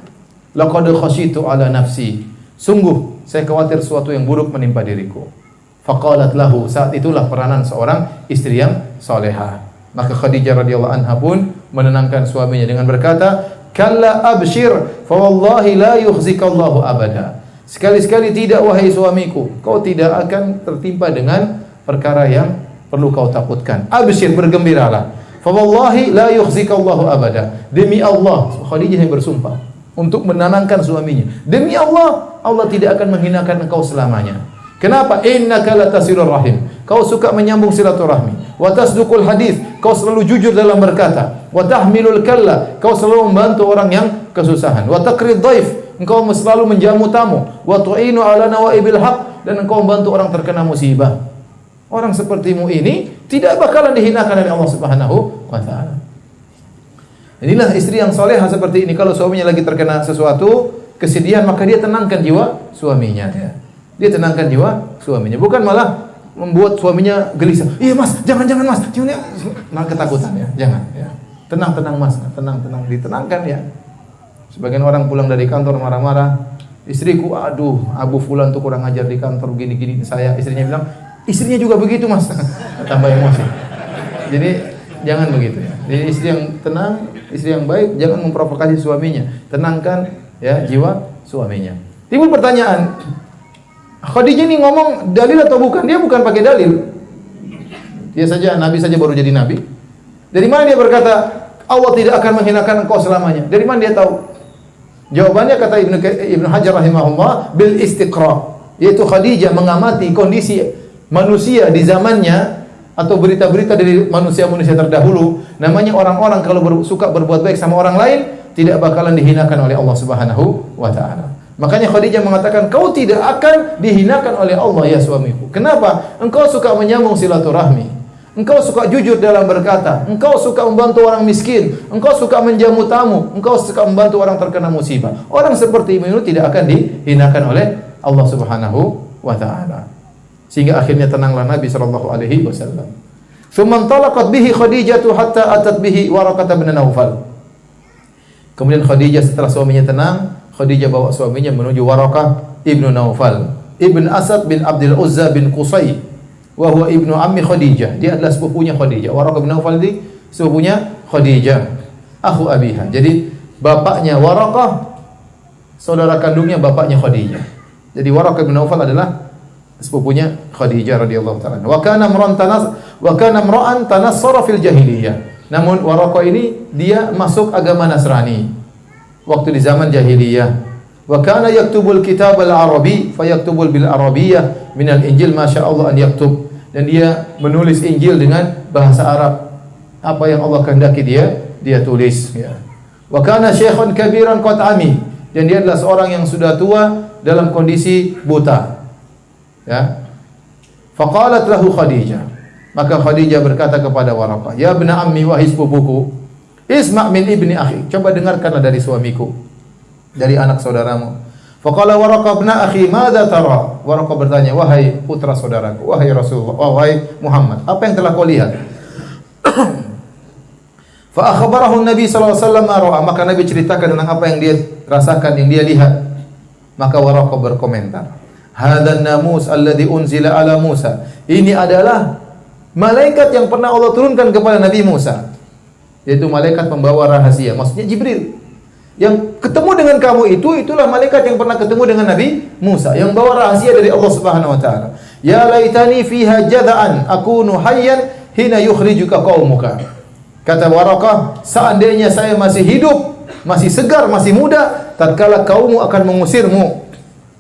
Laqad khasyitu ala nafsi. Sungguh saya khawatir sesuatu yang buruk menimpa diriku. Faqalat lahu, saat itulah peranan seorang istri yang salehah. Maka Khadijah radhiyallahu anha pun menenangkan suaminya dengan berkata, "Kalla abshir, fa wallahi la yukhzikallahu abada." Sekali-sekali tidak wahai suamiku, kau tidak akan tertimpa dengan perkara yang perlu kau takutkan. Abshir, bergembiralah. Fa wallahi la yukhzikallahu abada. Demi Allah, Khadijah yang bersumpah untuk menenangkan suaminya. Demi Allah, Allah tidak akan menghinakan engkau selamanya. Kenapa? Innaka latasilur rahim. Kau suka menyambung silaturahmi. Wa tasduqul hadis. Kau selalu jujur dalam berkata. Wa tahmilul kalla. Kau selalu membantu orang yang kesusahan. Wa taqrid dhaif. Engkau selalu menjamu tamu. Wa tu'inu ala nawaibil haq. Dan engkau membantu orang terkena musibah. Orang sepertimu ini tidak bakalan dihinakan oleh Allah Subhanahu wa taala. Inilah istri yang solehah seperti ini. Kalau suaminya lagi terkena sesuatu kesedihan, maka dia tenangkan jiwa suaminya. Ya. Dia tenangkan jiwa suaminya. Bukan malah membuat suaminya gelisah. Iya mas, jangan mas. Jangan, malah ketakutan ya. Jangan. Ya. Tenang mas, tenang. Ditenangkan ya. Sebagian orang pulang dari kantor marah-marah. Istriku, aduh, Abu Fulan tuh kurang ajar di kantor gini-gini saya. Istrinya bilang, istrinya juga begitu mas. Tambah emosi. Jadi jangan begitu ya. Jadi istri yang tenang, istri yang baik, jangan memprovokasi suaminya. Tenangkan ya jiwa suaminya. Timbul pertanyaan, Khadijah ini ngomong dalil atau bukan? Dia bukan pakai dalil. Dia saja nabi saja baru jadi nabi. Dari mana dia berkata Allah tidak akan menghinakan engkau selamanya? Dari mana dia tahu? Jawabannya kata Ibnu Hajar rahimahullah bil istiqra, yaitu Khadijah mengamati kondisi manusia di zamannya atau berita-berita dari manusia-manusia terdahulu. Namanya orang-orang kalau suka berbuat baik sama orang lain tidak bakalan dihinakan oleh Allah Subhanahu wa taala. Makanya Khadijah mengatakan, kau tidak akan dihinakan oleh Allah ya suamiku. Kenapa? Engkau suka menyambung silaturahmi. Engkau suka jujur dalam berkata. Engkau suka membantu orang miskin. Engkau suka menjamu tamu. Engkau suka membantu orang terkena musibah. Orang seperti ini tidak akan dihinakan oleh Allah Subhanahu wa taala. Sehingga akhirnya tenanglah Nabi sallallahu alaihi wasallam. Tsumma talaqat bihi Khadijah hatta atat bihi Waraqah bin Naufal. Kemudian Khadijah setelah suaminya tenang, Khadijah bawa suaminya menuju Waraqah ibnu Naufal, ibn Asad bin Abdul Uzza bin Qusay. Wa huwa ibnu ammi Khadijah. Dia adalah sepupunya Khadijah. Waraqah bin Naufal ini sepupunya Khadijah, akhu abiha. Jadi bapaknya Waraqah saudara kandungnya bapaknya Khadijah. Jadi Waraqah bin Naufal adalah sepupunya Khadijah radhiyallahu taala. Wa kana imra'an tanassara fil jahiliyah. Namun Waraqah ini dia masuk agama Nasrani waktu di zaman jahiliyah. Wa kana yaktubul kitab al-arabi fayaktubul bil arabiyyah min al-injil ma syaa Allah an yaktub. Dan dia menulis Injil dengan bahasa Arab. Apa yang Allah kehendaki dia tulis ya. Wa kana syekhun kabiran qad ami. Dan dia adalah seorang yang sudah tua dalam kondisi buta. Ya. Faqalat lahu Khadijah. Maka Khadijah berkata kepada Waraqah, "Ya ibna ammi wahai sepupuku, isma' min ibni akhi." Coba dengarkanlah dari suamiku, dari anak saudaramu. Faqala Waraqah ibna akhi, "Madza tara?" Waraqah bertanya, "Wahai putra saudaraku, wahai Rasulullah, wahai Muhammad, apa yang telah kau lihat?" Fa akhbarahu Nabi sallallahu alaihi wasallam ma ra'a. Maka Nabi ceritakan tentang apa yang dia rasakan, yang dia lihat. Maka Waraqah berkomentar, "Hadzal namus alladhi unzila ala Musa." Ini adalah malaikat yang pernah Allah turunkan kepada Nabi Musa. Yaitu malaikat pembawa rahasia, maksudnya Jibril. Yang ketemu dengan kamu itulah malaikat yang pernah ketemu dengan Nabi Musa, yang bawa rahasia dari Allah Subhanahu wa taala. Ya laitani fiha jada'an akunu hayyan hina yukhrijuka qaumuka. Kata Waraqah, seandainya saya masih hidup, masih segar, masih muda, tatkala kaummu akan mengusirmu.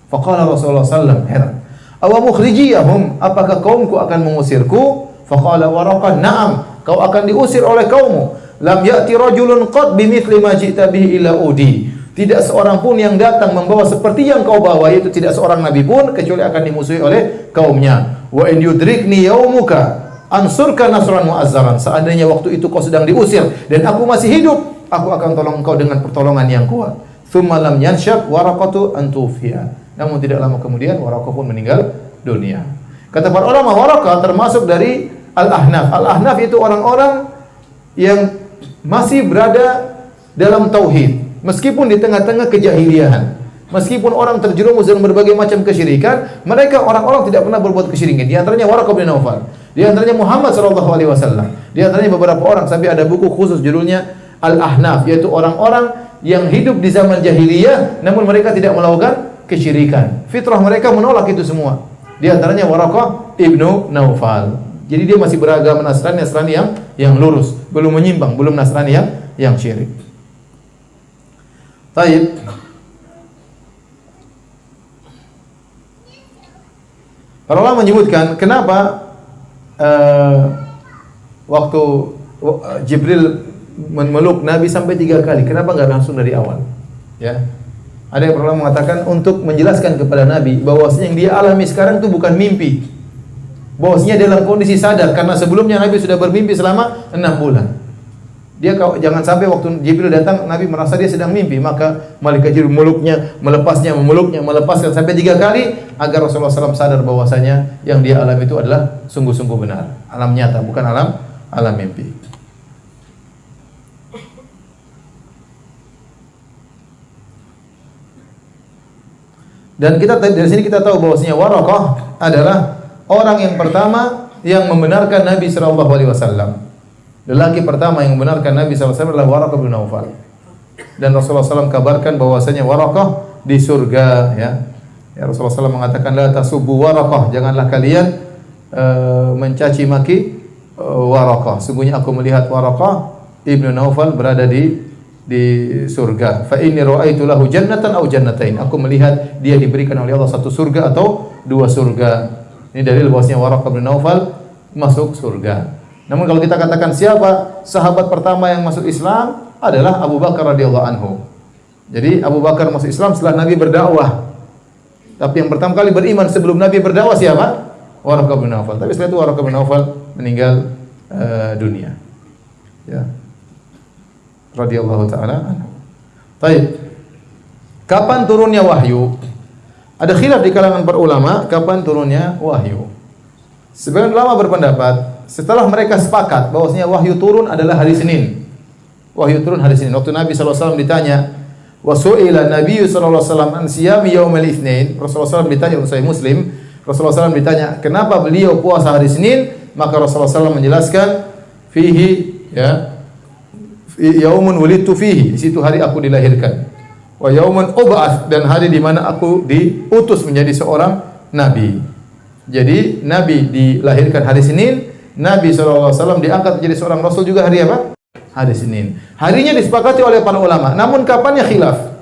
Faqala Rasulullah sallallahu heran. Aw mukhrijiyahum, apakah kaumku akan mengusirku? Faqala Waraqah, na'am, kau akan diusir oleh kaummu. Lam ya'ti rajulun qad bimithli ma ji'ta bihi illa udi. Tidak seorang pun yang datang membawa seperti yang kau bawa, yaitu tidak seorang nabi pun kecuali akan dimusuhi oleh kaumnya. Wa in yudrikni yaumuka ansurka nasran mu'azzaran. Seandainya waktu itu kau sedang diusir dan aku masih hidup, aku akan tolong engkau dengan pertolongan yang kuat. Tsumma lam yanshab Waraqatu an tufiya. Namun tidak lama kemudian Waraqah pun meninggal dunia. Kata para ulama, Waraqah termasuk dari Al-Ahnaf. Al-Ahnaf itu orang-orang yang masih berada dalam tauhid, meskipun di tengah-tengah kejahiliahan, meskipun orang terjerumus dalam berbagai macam kesyirikan, mereka orang-orang tidak pernah berbuat kesyirikan. Di antaranya Waraqah bin Naufal, di antaranya Muhammad sallallahu alaihi wasallam, di antaranya beberapa orang, sampai ada buku khusus judulnya Al-Ahnaf, yaitu orang-orang yang hidup di zaman jahiliyah namun mereka tidak melakukan kesyirikan. Fitrah mereka menolak itu semua. Di antaranya Waraqah ibnu Naufal. Jadi dia masih beragama Nasrani yang lurus, belum menyimpang, belum Nasrani yang syirik. Taib. Para ulama menyebutkan kenapa waktu Jibril memeluk Nabi sampai 3 kali, kenapa enggak langsung dari awal? Ya. Ada yang pernah mengatakan untuk menjelaskan kepada Nabi bahwasanya yang dia alami sekarang itu bukan mimpi. Bahwasanya dalam kondisi sadar, karena sebelumnya Nabi sudah bermimpi selama 6 bulan. Dia jangan sampai waktu Jibril datang Nabi merasa dia sedang mimpi, maka malaikat Jibril memeluknya, melepaskan sampai 3 kali agar Rasulullah SAW sadar bahwasanya yang dia alami itu adalah sungguh-sungguh benar, alam nyata, bukan alam mimpi. Dan dari sini kita tahu bahwasanya Waraqah adalah orang yang pertama yang membenarkan Nabi sallallahu alaihi wasallam. Lelaki pertama yang membenarkan Nabi sallallahu alaihi wasallam adalah Waraqah bin Naufal. Dan Rasulullah SAW kabarkan bahwasanya Waraqah di surga, ya. Ya, Rasulullah SAW mengatakan la tasubbu Waraqah, janganlah kalian mencaci maki Waraqah. Sungguhnya aku melihat Waraqah ibnu Naufal berada di surga. Fa inni ra'aitu lahu jannatan aw jannatain. Aku melihat dia diberikan oleh Allah satu surga atau 2 surga. Ini dalil bahwasanya Waraqah bin Naufal masuk surga. Namun kalau kita katakan siapa sahabat pertama yang masuk Islam adalah Abu Bakar radhiyallahu anhu. Jadi Abu Bakar masuk Islam setelah Nabi berdakwah. Tapi yang pertama kali beriman sebelum Nabi berdakwah siapa? Waraqah bin Naufal. Tapi setelah itu Waraqah bin Naufal meninggal dunia. Ya. Radhiyallahu taala anhu. Baik. Kapan turunnya wahyu? Ada khilaf di kalangan para ulama kapan turunnya wahyu. Sebagian ulama berpendapat setelah mereka sepakat bahwasanya wahyu turun adalah hari Senin. Wahyu turun hari Senin. Waktu Nabi sallallahu alaihi wasallam ditanya, wa su'ila Nabi sallallahu alaihi wasallam an siyami yaumil Itsnin. Rasulullah SAW ditanya oleh Sahih Muslim, Rasulullah SAW ditanya, "Kenapa beliau puasa hari Senin?" Maka Rasulullah SAW menjelaskan, "Fihi ya yaumun wulidtu fihi." Di situ hari aku dilahirkan. wa yaumun ub'ats, dan hari di mana aku diutus menjadi seorang nabi. Jadi Nabi dilahirkan hari Senin, Nabi SAW diangkat menjadi seorang rasul juga hari apa? Hari Senin. Harinya disepakati oleh para ulama. Namun kapannya khilaf.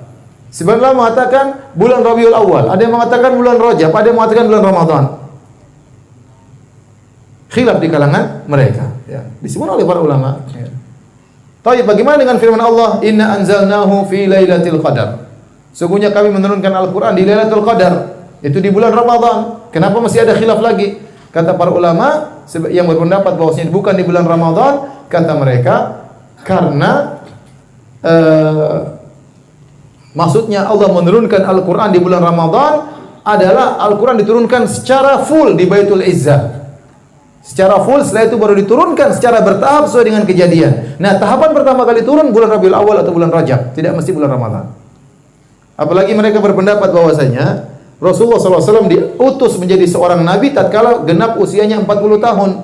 Sebenarnya mengatakan bulan Rabiul Awal, ada yang mengatakan bulan Rajab, ada yang mengatakan bulan Ramadan. Khilaf di kalangan mereka. Ya, disebut oleh para ulama. Ya. Tapi bagaimana dengan firman Allah, Inna anzalnahu fi lailatul qadar. Sungguhnya kami menurunkan Al-Quran di Lailatul Qadar, itu di bulan Ramadan. Kenapa masih ada khilaf lagi? Kata para ulama yang berpendapat bahwasanya bukan di bulan Ramadan, kata mereka karena maksudnya Allah menurunkan Al-Quran di bulan Ramadan adalah Al-Quran diturunkan secara full di Baitul Izzah. Secara full, setelah itu baru diturunkan secara bertahap sesuai dengan kejadian. Nah, tahapan pertama kali turun bulan Rabiul Awal atau bulan Rajab, tidak mesti bulan Ramadan. Apalagi mereka berpendapat bahwasanya Rasulullah SAW diutus menjadi seorang nabi tatkala genap usianya 40 tahun.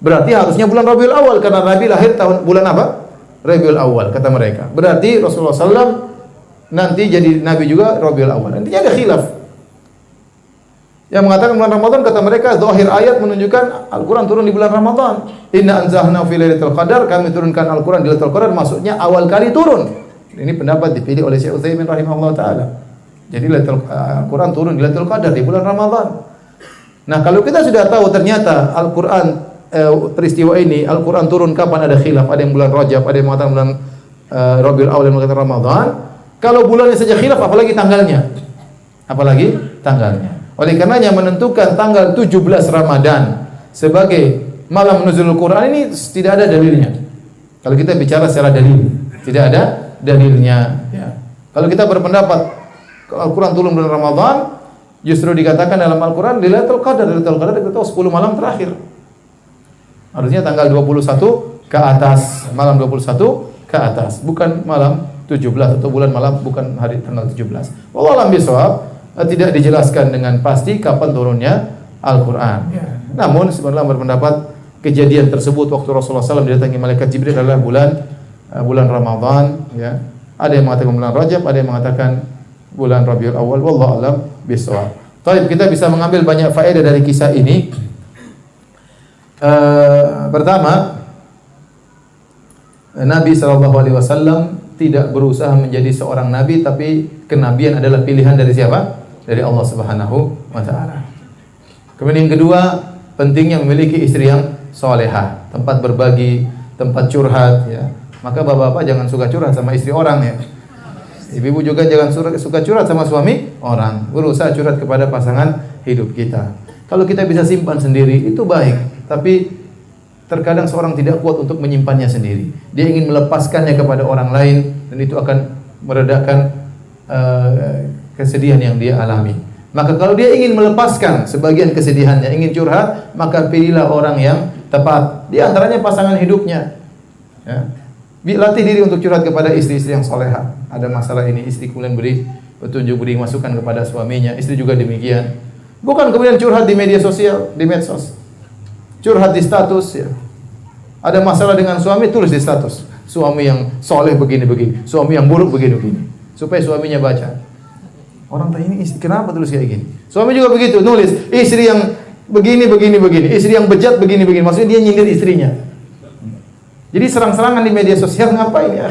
Berarti harusnya bulan Rabiul Awal karena Nabi lahir tahun bulan apa? Rabiul Awal kata mereka. Berarti Rasulullah SAW nanti jadi nabi juga Rabiul Awal. Nantinya ada khilaf. Yang mengatakan bulan Ramadan, kata mereka zahir ayat menunjukkan Al-Quran turun di bulan Ramadan. Inna anzalnahu fi lailatul qadar, kami turunkan Al-Quran di Lailatul Qadar, maksudnya awal kali turun. Ini pendapat dipilih oleh Syekh Utsaimin rahimahullah taala. Jadi Al-Quran turun di Lailatul Qadar di bulan Ramadan. Nah, kalau kita sudah tahu ternyata Al-Quran peristiwa ini Al-Quran turun kapan, ada khilaf, ada yang bulan Rajab, ada yang mengatakan bulan Rabiul Awal, ada yang mengatakan Ramadan. Kalau bulannya saja khilaf, apalagi tanggalnya? Apalagi tanggalnya. Oleh karenanya menentukan tanggal 17 Ramadan sebagai malam nuzulul Quran ini tidak ada dalilnya. Kalau kita bicara secara dalil, tidak ada dalilnya. Ya. Kalau kita berpendapat Al-Quran turun bulan Ramadan, justru dikatakan dalam Al-Quran di Lailatul Qadar. Lailatul Qadar kita tahu 10 malam terakhir. Harusnya tanggal 21 ke atas, malam 21 ke atas, bukan malam 17 atau bulan malam bukan hari tanggal 17. Wallahu a'lam bishawab. Tidak dijelaskan dengan pasti kapan turunnya Al-Quran. Ya. Namun sebenarnya berpendapat kejadian tersebut waktu Rasulullah SAW didatangi malaikat Jibril adalah bulan Ramadan. Ya. Ada yang mengatakan bulan Rajab, ada yang mengatakan bulan Rabiul Awal. Wallahu a'lam bishawab. Baik, kita bisa mengambil banyak faedah dari kisah ini. Pertama, Nabi SAW tidak berusaha menjadi seorang nabi, tapi kenabian adalah pilihan dari siapa? Dari Allah Subhanahu wa taala. Kemudian yang kedua, pentingnya memiliki istri yang salehah, tempat berbagi, tempat curhat ya. Maka bapak-bapak jangan suka curhat sama istri orang ya. Ibu-ibu juga jangan suka curhat sama suami orang. Berusaha curhat kepada pasangan hidup kita. Kalau kita bisa simpan sendiri itu baik, tapi terkadang seorang tidak kuat untuk menyimpannya sendiri. Dia ingin melepaskannya kepada orang lain dan itu akan meredakan kesedihan yang dia alami. Maka kalau dia ingin melepaskan sebagian kesedihannya, ingin curhat, maka pilihlah orang yang tepat. Di antaranya pasangan hidupnya. Ya. Latih diri untuk curhat kepada istri-istri yang solehah. Ada masalah ini, istri kemudian beri petunjuk, beri masukan kepada suaminya. Istri juga demikian. Bukan kemudian curhat di media sosial, di medsos. Curhat di status ya. Ada masalah dengan suami, tulis di status. Suami yang soleh begini-begini, suami yang buruk begini-begini. Supaya suaminya baca. Orang tanya ini istri kenapa tulis kayak gini? Suami juga begitu, nulis istri yang begini-begini, istri yang bejat begini-begini. Maksudnya dia nyindir istrinya. Jadi serang-serangan di media sosial ngapain ya?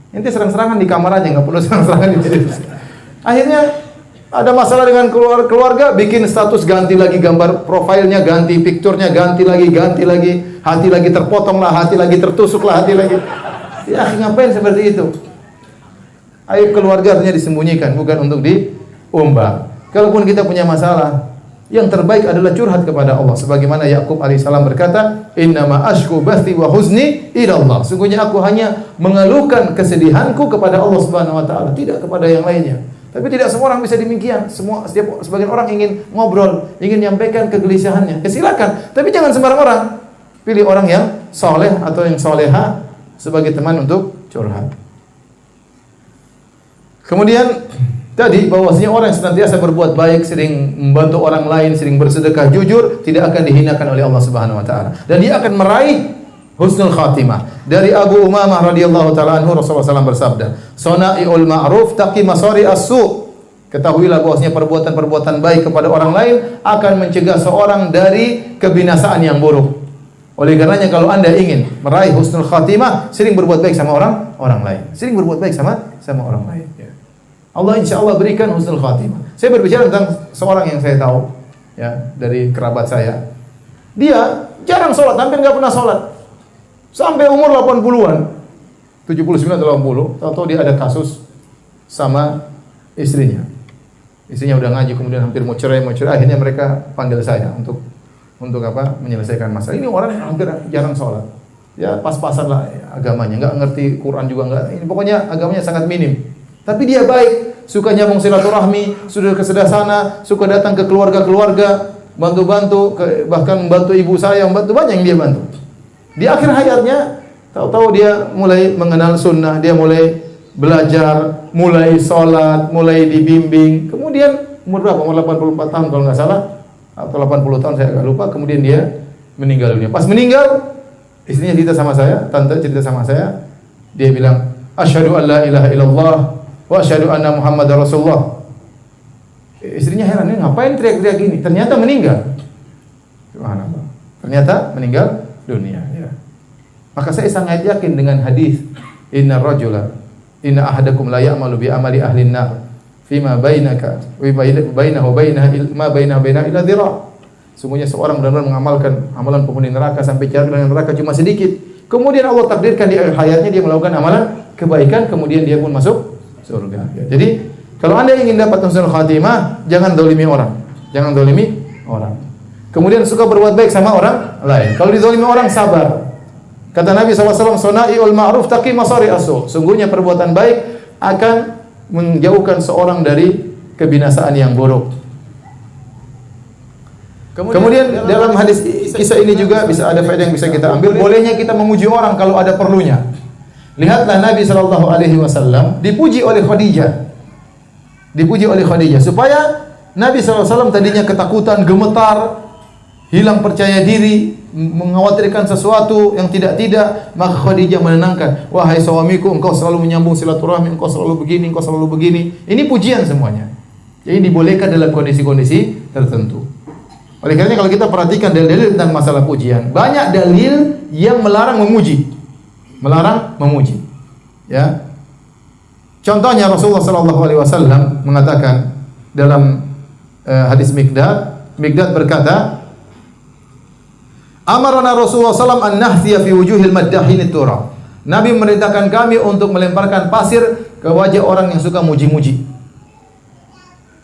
Nanti serang-serangan di kamar aja, nggak perlu serang-serangan di media sosial. Akhirnya ada masalah dengan keluarga, bikin status ganti lagi gambar profilnya, ganti picture-nya, ganti lagi, hati lagi terpotong lah, hati lagi tertusuk lah, hati lagi. Ya, ngapain seperti itu? Aib keluarga harusnya disembunyikan, bukan untuk diumbar. Kalaupun kita punya masalah, yang terbaik adalah curhat kepada Allah. Sebagaimana Yakub alaihissalam berkata, Innama ashku bathi wa huzni ila Allah. Sungguhnya aku hanya mengeluhkan kesedihanku kepada Allah Subhanahu wa taala, tidak kepada yang lainnya. Tapi tidak semua orang bisa demikian. Sebagian orang ingin ngobrol, ingin menyampaikan kegelisahannya. Ya silakan, tapi jangan sembarang orang. Pilih orang yang soleh atau yang soleha sebagai teman untuk curhat. Kemudian tadi bahwasanya orang yang senantiasa berbuat baik, sering membantu orang lain, sering bersedekah jujur, tidak akan dihinakan oleh Allah Subhanahu wa taala. Dan dia akan meraih husnul khatimah. Dari Abu Umamah radhiyallahu taala anhu, Rasulullah SAW bersabda, "Sana'iul ma'ruf taqi masari as-su'." Ketahuilah bahwasanya perbuatan-perbuatan baik kepada orang lain akan mencegah seorang dari kebinasaan yang buruk. Oleh karenanya kalau Anda ingin meraih husnul khatimah, sering berbuat baik sama orang lain. Sering berbuat baik sama orang lain. Ya. Allah insya Allah berikan husnul khatimah. Saya berbicara tentang seorang yang saya tahu, ya, dari kerabat saya. Dia jarang sholat, hampir nggak pernah sholat. Sampai umur 80-an, 79 atau 80, tahu-tahu dia ada kasus sama istrinya. Istrinya udah ngaji, kemudian hampir mau cerai, akhirnya mereka panggil saya untuk menyelesaikan masalah. Ini orang yang hampir jarang sholat. Ya pas-pasan lah agamanya, nggak ngerti Quran juga nggak. Ini pokoknya agamanya sangat minim. Tapi dia baik, suka nyambung silaturahmi, sudah kesedah sana, suka datang ke keluarga-keluarga, bantu-bantu, bahkan membantu ibu saya, membantu banyak yang dia bantu. Di akhir hayatnya, tahu-tahu dia mulai mengenal sunnah, dia mulai belajar, mulai sholat, mulai dibimbing. Kemudian umur berapa? Umur 84 tahun kalau nggak salah, atau 80 tahun saya agak lupa. Kemudian dia meninggal dunia. Pas meninggal, istrinya cerita sama saya, tante cerita sama saya, dia bilang, "Asyhadu an la ilaha illallah wa asyhadu anna Muhammadar Rasulullah." Istrinya heran, ini ngapain teriak-teriak gini? Ternyata meninggal. Subhanallah. Ternyata meninggal dunia. Ya. Maka saya sangat yakin dengan hadis, Inna ahadakum la ya'malu bi amali ahli an-nar fima bainaka wa bainahu ma bainaha illa dhira'. Sungguhnya seorang benar-benar mengamalkan amalan penghuni neraka sampai jarak dengan neraka cuma sedikit. Kemudian Allah takdirkan di akhir hayatnya dia melakukan amalan kebaikan, kemudian dia pun masuk surga. Ya. Jadi, kalau Anda ingin dapat husnul khatimah, jangan dolimi orang. Jangan dolimi orang. Kemudian suka berbuat baik sama orang lain. Kalau dizalimi orang, sabar. Kata Nabi SAW, "Sana'iul ma'ruf taqi masari as-su." Sungguhnya perbuatan baik akan menjauhkan seorang dari kebinasaan yang buruk. Kemudian dalam hadis kisah ini juga bisa ada faedah yang bisa kita ambil. Bolehnya kita memuji orang kalau ada perlunya. Lihatlah Nabi SAW dipuji oleh Khadijah. Dipuji oleh Khadijah supaya Nabi SAW tadinya ketakutan, gemetar, hilang percaya diri, mengkhawatirkan sesuatu yang tidak-tidak, maka Khadijah menenangkan. "Wahai suamiku, engkau selalu menyambung silaturahmi, engkau selalu begini, engkau selalu begini." Ini pujian semuanya. Jadi dibolehkan dalam kondisi-kondisi tertentu. Oleh karena kalau kita perhatikan dalil-dalil tentang masalah pujian, banyak dalil yang melarang memuji. Melarang memuji. Ya. Contohnya Rasulullah sallallahu alaihi wasallam mengatakan dalam hadis Miqdad berkata, "Amarana Rasulullah SAW an nahziya fi wujuhil maddahin turab." Nabi memerintahkan kami untuk melemparkan pasir ke wajah orang yang suka muji-muji.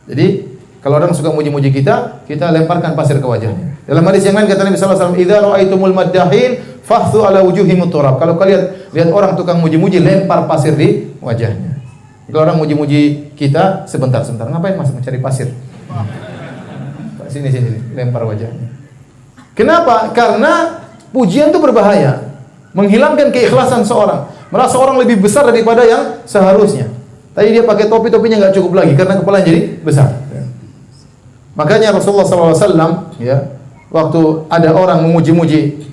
Jadi, kalau orang suka muji-muji kita lemparkan pasir ke wajahnya. Dalam hadis yang lain kata Nabi sallallahu alaihi wasallam, "Idza ra'aitumul maddahin fahthu ala wujuhihim turab." Kalau kalian lihat orang tukang muji-muji, lempar pasir di wajahnya. Kalau orang muji-muji kita, sebentar, ngapain Mas mencari pasir? Sini, lempar wajahnya. Kenapa? Karena pujian itu berbahaya. Menghilangkan keikhlasan seorang. Merasa orang lebih besar daripada yang seharusnya. Tadi dia pakai topinya nggak cukup lagi karena kepalanya jadi besar. Makanya Rasulullah SAW, ya, waktu ada orang memuji-muji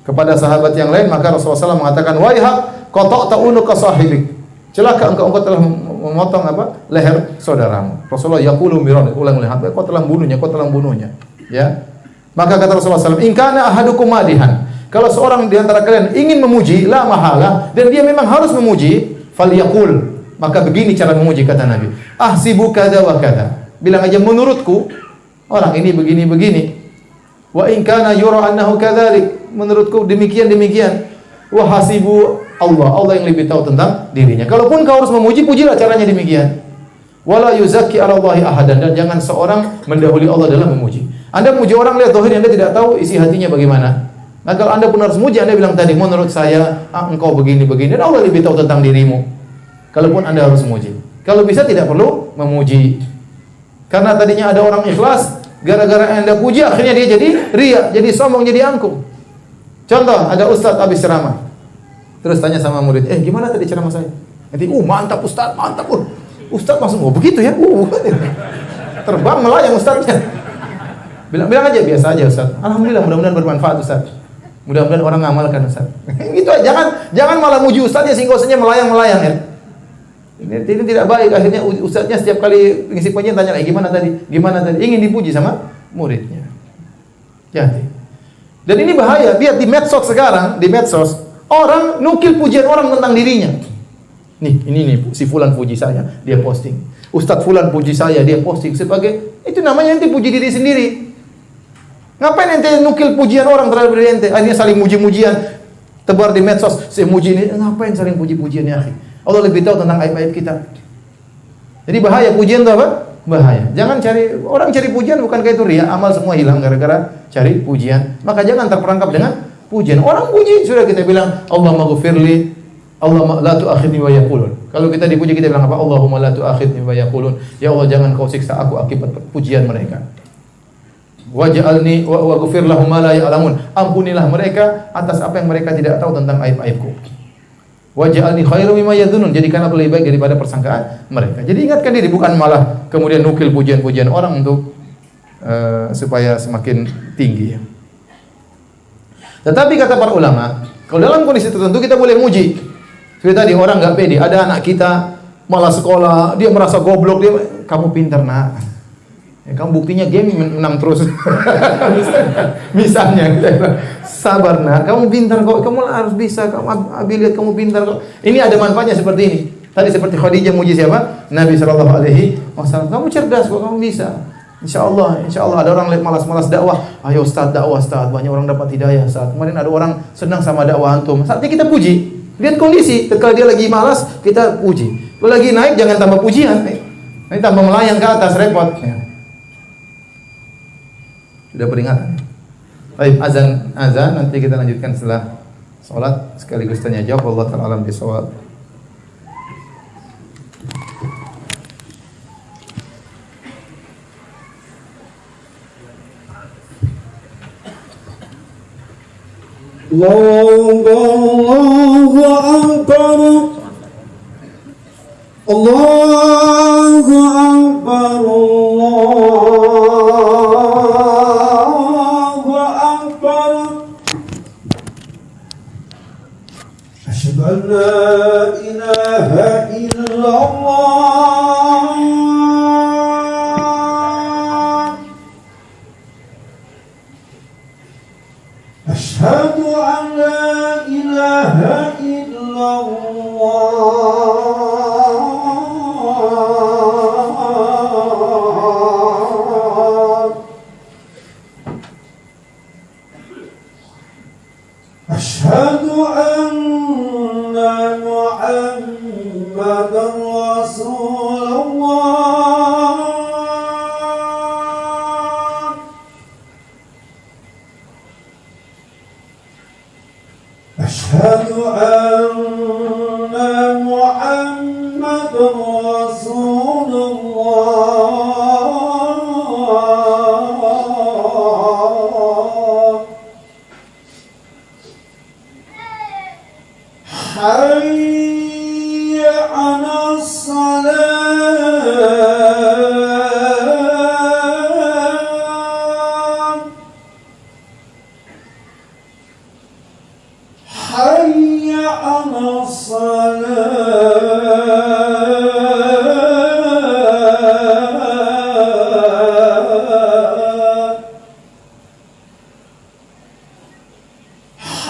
kepada sahabat yang lain, maka Rasulullah SAW mengatakan, "Waihak, qata'ta unuka sahibik." Celaka engkau telah memotong leher saudaramu. Rasulullah yaqulu miran, ulang-ulang, kau telah membunuhnya. Ya. Maka kata Rasulullah SAW, "In kana ahadukum madihan." Kalau seorang di antara kalian ingin memuji, la mahala, dan dia memang harus memuji, falyaqul. Maka begini cara memuji kata Nabi. "Ahsibu kadza wa kadza." Bilang aja menurutku orang ini begini-begini. Wa in kana yura annahu kadzalik. Menurutku demikian. Wa hasibu Allah yang lebih tahu tentang dirinya. Kalaupun kau harus memuji, pujilah caranya demikian. Wala yuzakki 'ala Allahi ahadan, dan jangan seorang mendahului Allah dalam memuji. Anda memuji orang lihat zahir, Anda tidak tahu isi hatinya bagaimana. Nah, kalau Anda pun harus memuji, Anda bilang tadi, "Menurut saya, engkau begini," dan Allah lebih tahu tentang dirimu. Kalaupun Anda harus memuji. Kalau bisa tidak perlu memuji. Karena tadinya ada orang ikhlas, gara-gara Anda puji akhirnya dia jadi riya, jadi sombong, jadi angkuh. Contoh, ada ustaz habis ceramah. Terus tanya sama murid, "Gimana tadi ceramah saya?" Nanti, "Mantap ustaz, mantap." Ustaz langsung, "Oh begitu ya?" Terbang melayang ustaznya. Bilang aja biasa aja ustaz. "Alhamdulillah, mudah-mudahan bermanfaat ustaz." Mudah-mudahan orang ngamalkan Ustaz. Gitu aja, jangan malah muji ustaznya sehingga ustaznya melayang-melayang ya. Ini tidak baik. Akhirnya ustaznya setiap kali ngisi pengajian tanya lagi gimana tadi? Gimana tadi? Ingin dipuji sama muridnya. Jadi. Dan ini bahaya. Lihat di medsos sekarang, di medsos orang nukil pujian orang tentang dirinya. Ini si fulan puji saya, dia posting. Ustaz fulan puji saya, dia posting sebagai itu namanya ente puji diri sendiri. Ngapain ente nukil pujian orang terhadap diri ente? Akhirnya saling muji-mujian tebar di medsos. Saya muji ini, ngapain saling puji-pujian ya, akhi? Allah lebih tahu tentang aib-aib kita. Jadi bahaya pujian itu apa? Bahaya. Jangan cari pujian bukan kayak itu ria, amal semua hilang gara-gara cari pujian. Maka jangan terperangkap dengan pujian. Orang puji sudah kita bilang Allahumma ghfirli, Allahumma la tu'akhidni wa yaqulun. Kalau kita dipuji kita bilang apa? Allahumma la tu'akhidni wa yaqulun. Ya Allah jangan kau siksa aku akibat pujian mereka. Waj'alni wa ghfir lahum ma la ya'lamun. Ampunilah mereka atas apa yang mereka tidak tahu tentang aib-aibku. Waj'alni khairum mimma yadhunnun, jadikan aku lebih baik daripada persangkaan mereka. Jadi ingatkan diri, bukan malah kemudian nukil pujian-pujian orang untuk supaya semakin tinggi. Tetapi kata para ulama, kalau dalam kondisi tertentu kita boleh muji. Seperti tadi orang enggak pede, ada anak kita malah sekolah, dia merasa goblok, dia kamu pintar nak. Ya, kamu buktinya game menang terus. Misalnya sabar nak, kamu pintar kok, kamu harus bisa, kamu lihat kamu pintar kok. Ini ada manfaatnya seperti ini. Tadi seperti Khadijah muji siapa? Nabi sallallahu alaihi wasallam. Kamu cerdas kok, kamu bisa. Insyaallah ada orang malas-malas dakwah. Ayo Ustaz dakwah Ustaz, banyak orang dapat hidayah Ustaz. Kemarin ada orang senang sama dakwah antum. Saatnya kita puji. Lihat kondisi, ketika dia lagi malas, kita puji. Kalau lagi naik jangan tambah pujian. Ini tambah melayang ke atas, repot. Ya. Sudah peringatan. Baik, azan nanti kita lanjutkan setelah salat sekaligus tanya jawab. Allah taala alam bisawab. Allahu Akbar. Allahu Akbar. Allahu Akbar. Asyhadu an la ilaha illallah. Asyhadu an la ilaha illallah. Asyhadu anna Muhammadan Rasulullah. Asyhadu anna Muhammadan Rasulullah. Hayya 'alas salat. Hayya 'alas salat.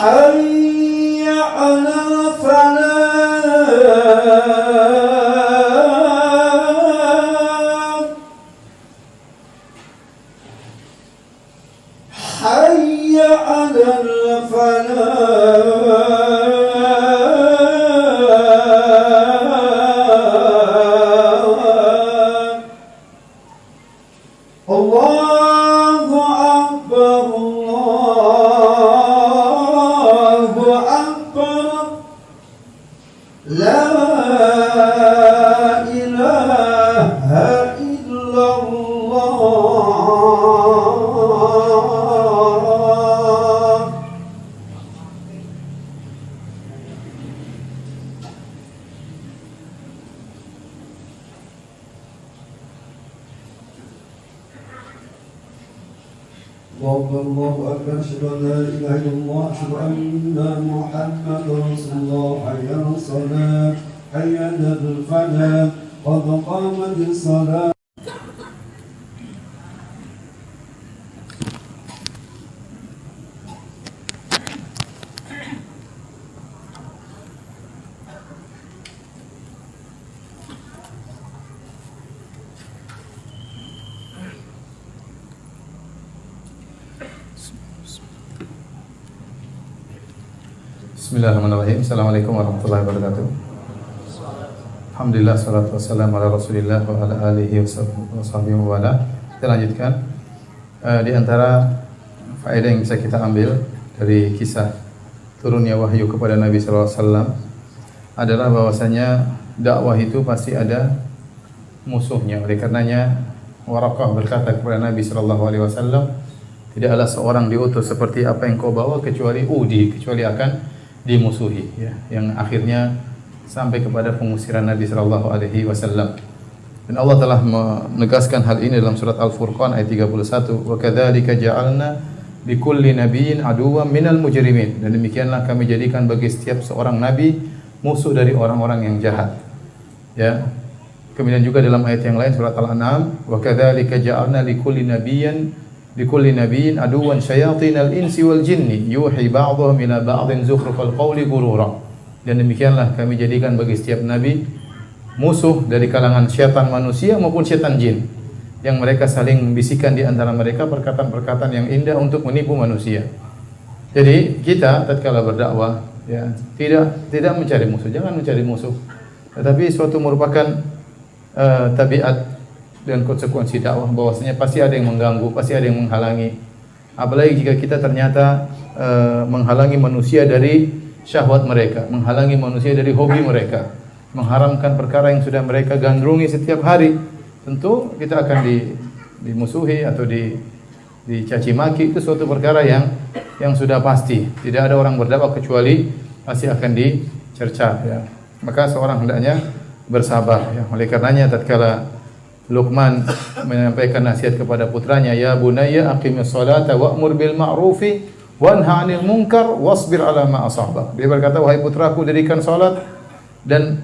Hayya 'alal falah. Hayya 'alal falah. Allahu Akbar. Allahu Akbar. La ilaha illallah. الله أكبر أشهد أن لا إله إلا الله أشهد أن محمدا رسول الله حي على الصلاة حي على الفلاح قد قامت الصلاة. Bismillahirrahmanirrahim. Assalamualaikum warahmatullahi wabarakatuh. Alhamdulillah, salatu wassalamu ala rasulillah wa ala alihi wa sahbihi wa ala. Kita lanjutkan di antara faedah yang bisa kita ambil dari kisah turunnya wahyu kepada Nabi sallallahu alaihi wasallam adalah bahwasanya dakwah itu pasti ada musuhnya. Oleh karenanya Waraqah berkata kepada Nabi sallallahu alaihi wasallam, tidaklah seorang diutus seperti apa yang kau bawa kecuali kecuali akan dimusuhi, ya, yang akhirnya sampai kepada pengusiran Nabi sallallahu alaihi wasallam. Dan Allah telah menegaskan hal ini dalam surat Al-Furqan ayat 31, wa kadzalika ja'alna likulli nabiyyin aduwwan minal mujrimin. Dan demikianlah kami jadikan bagi setiap seorang nabi musuh dari orang-orang yang jahat. Ya. Kemudian juga dalam ayat yang lain surat Al-An'am, wa kadzalika ja'alna likulli nabiyyin aduwan syayatinal insi wal jinni yuhi ba'dhum ila ba'dhin zukhrufal qawli ghurura. Dan demikianlah kami jadikan bagi setiap nabi musuh dari kalangan syaitan manusia maupun syaitan jin, yang mereka saling membisikkan di antara mereka perkataan-perkataan yang indah untuk menipu manusia. Jadi kita tatkala berdakwah, ya, tidak mencari musuh, jangan mencari musuh. Tetapi suatu merupakan tabiat dan konsekuensi dakwah, bahwasanya pasti ada yang mengganggu, pasti ada yang menghalangi. Apalagi jika kita ternyata menghalangi manusia dari syahwat mereka, menghalangi manusia dari hobi mereka, mengharamkan perkara yang sudah mereka gandrungi setiap hari, tentu kita akan dimusuhi atau dicaci maki. Itu suatu perkara yang sudah pasti. Tidak ada orang berdakwah kecuali pasti akan dicerca, ya. Maka seorang hendaknya bersabar, ya. Oleh karenanya tatkala Luqman menyampaikan nasihat kepada putranya, ya bunayya aqimis salata wa'mur bil ma'rufi wanha 'anil munkar wasbir 'ala ma asabak. Dia berkata, wahai putraku, dirikan salat dan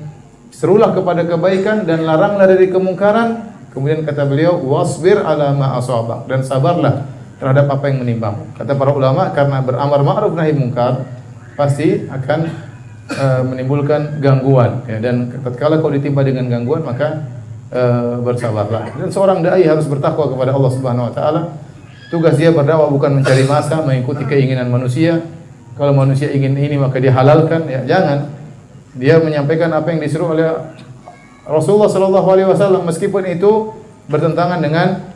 serulah kepada kebaikan dan laranglah dari kemungkaran. Kemudian kata beliau, wasbir 'ala ma asabak, dan sabarlah terhadap apa yang menimbamu. Kata para ulama, karena beramar ma'ruf nahi munkar pasti akan menimbulkan gangguan, ya. Dan tatkala kau ditimpa dengan gangguan, maka bersabarlah. Dan seorang dai harus bertakwa kepada Allah Subhanahu wa taala. Tugas dia berdakwah bukan mencari massa, mengikuti keinginan manusia. Kalau manusia ingin ini maka dia halalkan, ya jangan. Dia menyampaikan apa yang disuruh oleh Rasulullah sallallahu alaihi wasallam, meskipun itu bertentangan dengan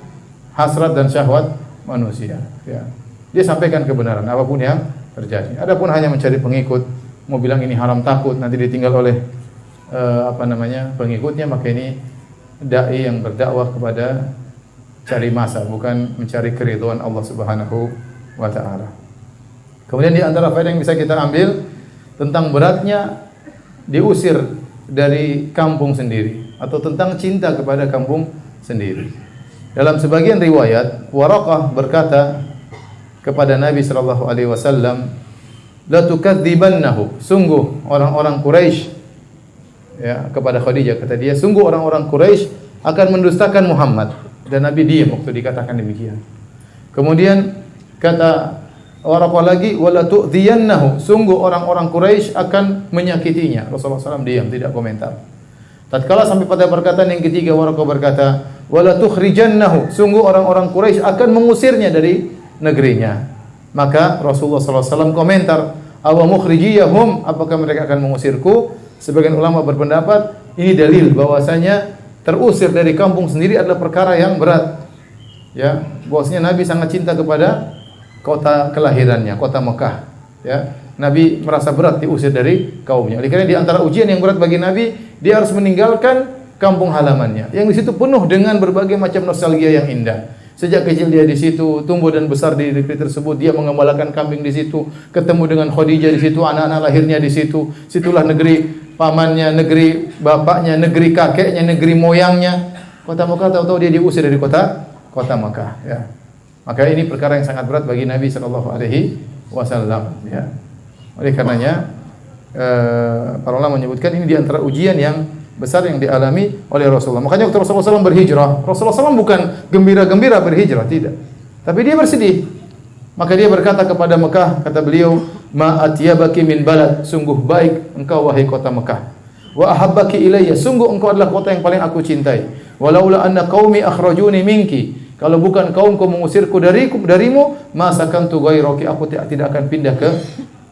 hasrat dan syahwat manusia, ya. Dia sampaikan kebenaran apapun yang terjadi. Adapun hanya mencari pengikut, mau bilang ini haram takut nanti ditinggal oleh pengikutnya, maka ini dai yang berdakwah kepada cari masa, bukan mencari keridhaan Allah Subhanahu wa taala. Kemudian di antara faedah yang bisa kita ambil tentang beratnya diusir dari kampung sendiri, atau tentang cinta kepada kampung sendiri. Dalam sebagian riwayat, Waraqah berkata kepada Nabi sallallahu alaihi wasallam, la tukadzibannahu, sungguh orang-orang Quraisy, ya, kepada Khadijah, kata dia, sungguh orang-orang Quraisy akan mendustakan Muhammad. Dan Nabi diam waktu dikatakan demikian. Kemudian kata Waraqah lagi, wala tu'dhiyannahu, sungguh orang-orang Quraisy akan menyakitinya. Rasulullah SAW diam, tidak komentar. Tatkala sampai pada perkataan yang ketiga, Waraqah berkata, wala tukhrijannahu, sungguh orang-orang Quraisy akan mengusirnya dari negerinya. Maka Rasulullah SAW komentar, awa mukhrijiyahum, apakah mereka akan mengusirku? Sebagian ulama berpendapat ini dalil bahwasanya terusir dari kampung sendiri adalah perkara yang berat. Ya, bahwasanya Nabi sangat cinta kepada kota kelahirannya, kota Mekah. Ya, Nabi merasa berat diusir dari kaumnya. Oleh karena di antara ujian yang berat bagi Nabi, dia harus meninggalkan kampung halamannya, yang di situ penuh dengan berbagai macam nostalgia yang indah. Sejak kecil dia di situ, tumbuh dan besar di negeri tersebut. Dia mengembalakan kambing di situ, ketemu dengan Khadijah di situ, anak-anak lahirnya di situ. Situlah negeri pamannya, negeri bapaknya, negeri kakeknya, negeri moyangnya. Kota Mekah, tahu-tahu dia diusir dari kota Mekah, ya. Maka ini perkara yang sangat berat bagi Nabi sallallahu alaihi wasallam, ya. Oleh karenanya para ulama menyebutkan ini di antara ujian yang besar yang dialami oleh Rasulullah. Makanya waktu Rasulullah SAW berhijrah, Rasulullah SAW bukan gembira-gembira berhijrah, tidak. Tapi dia bersedih. Maka dia berkata kepada Mekah, kata beliau, "Ma atyabaki min balad, sungguh baik engkau wahai kota Mekah. Wa ahabbaki ilayya, sungguh engkau adalah kota yang paling aku cintai. Walaula anna qaumi akhrajuni minki, kalau bukan kaumku mengusirku darimu, ma sakantu ghairaki, aku tidak akan pindah ke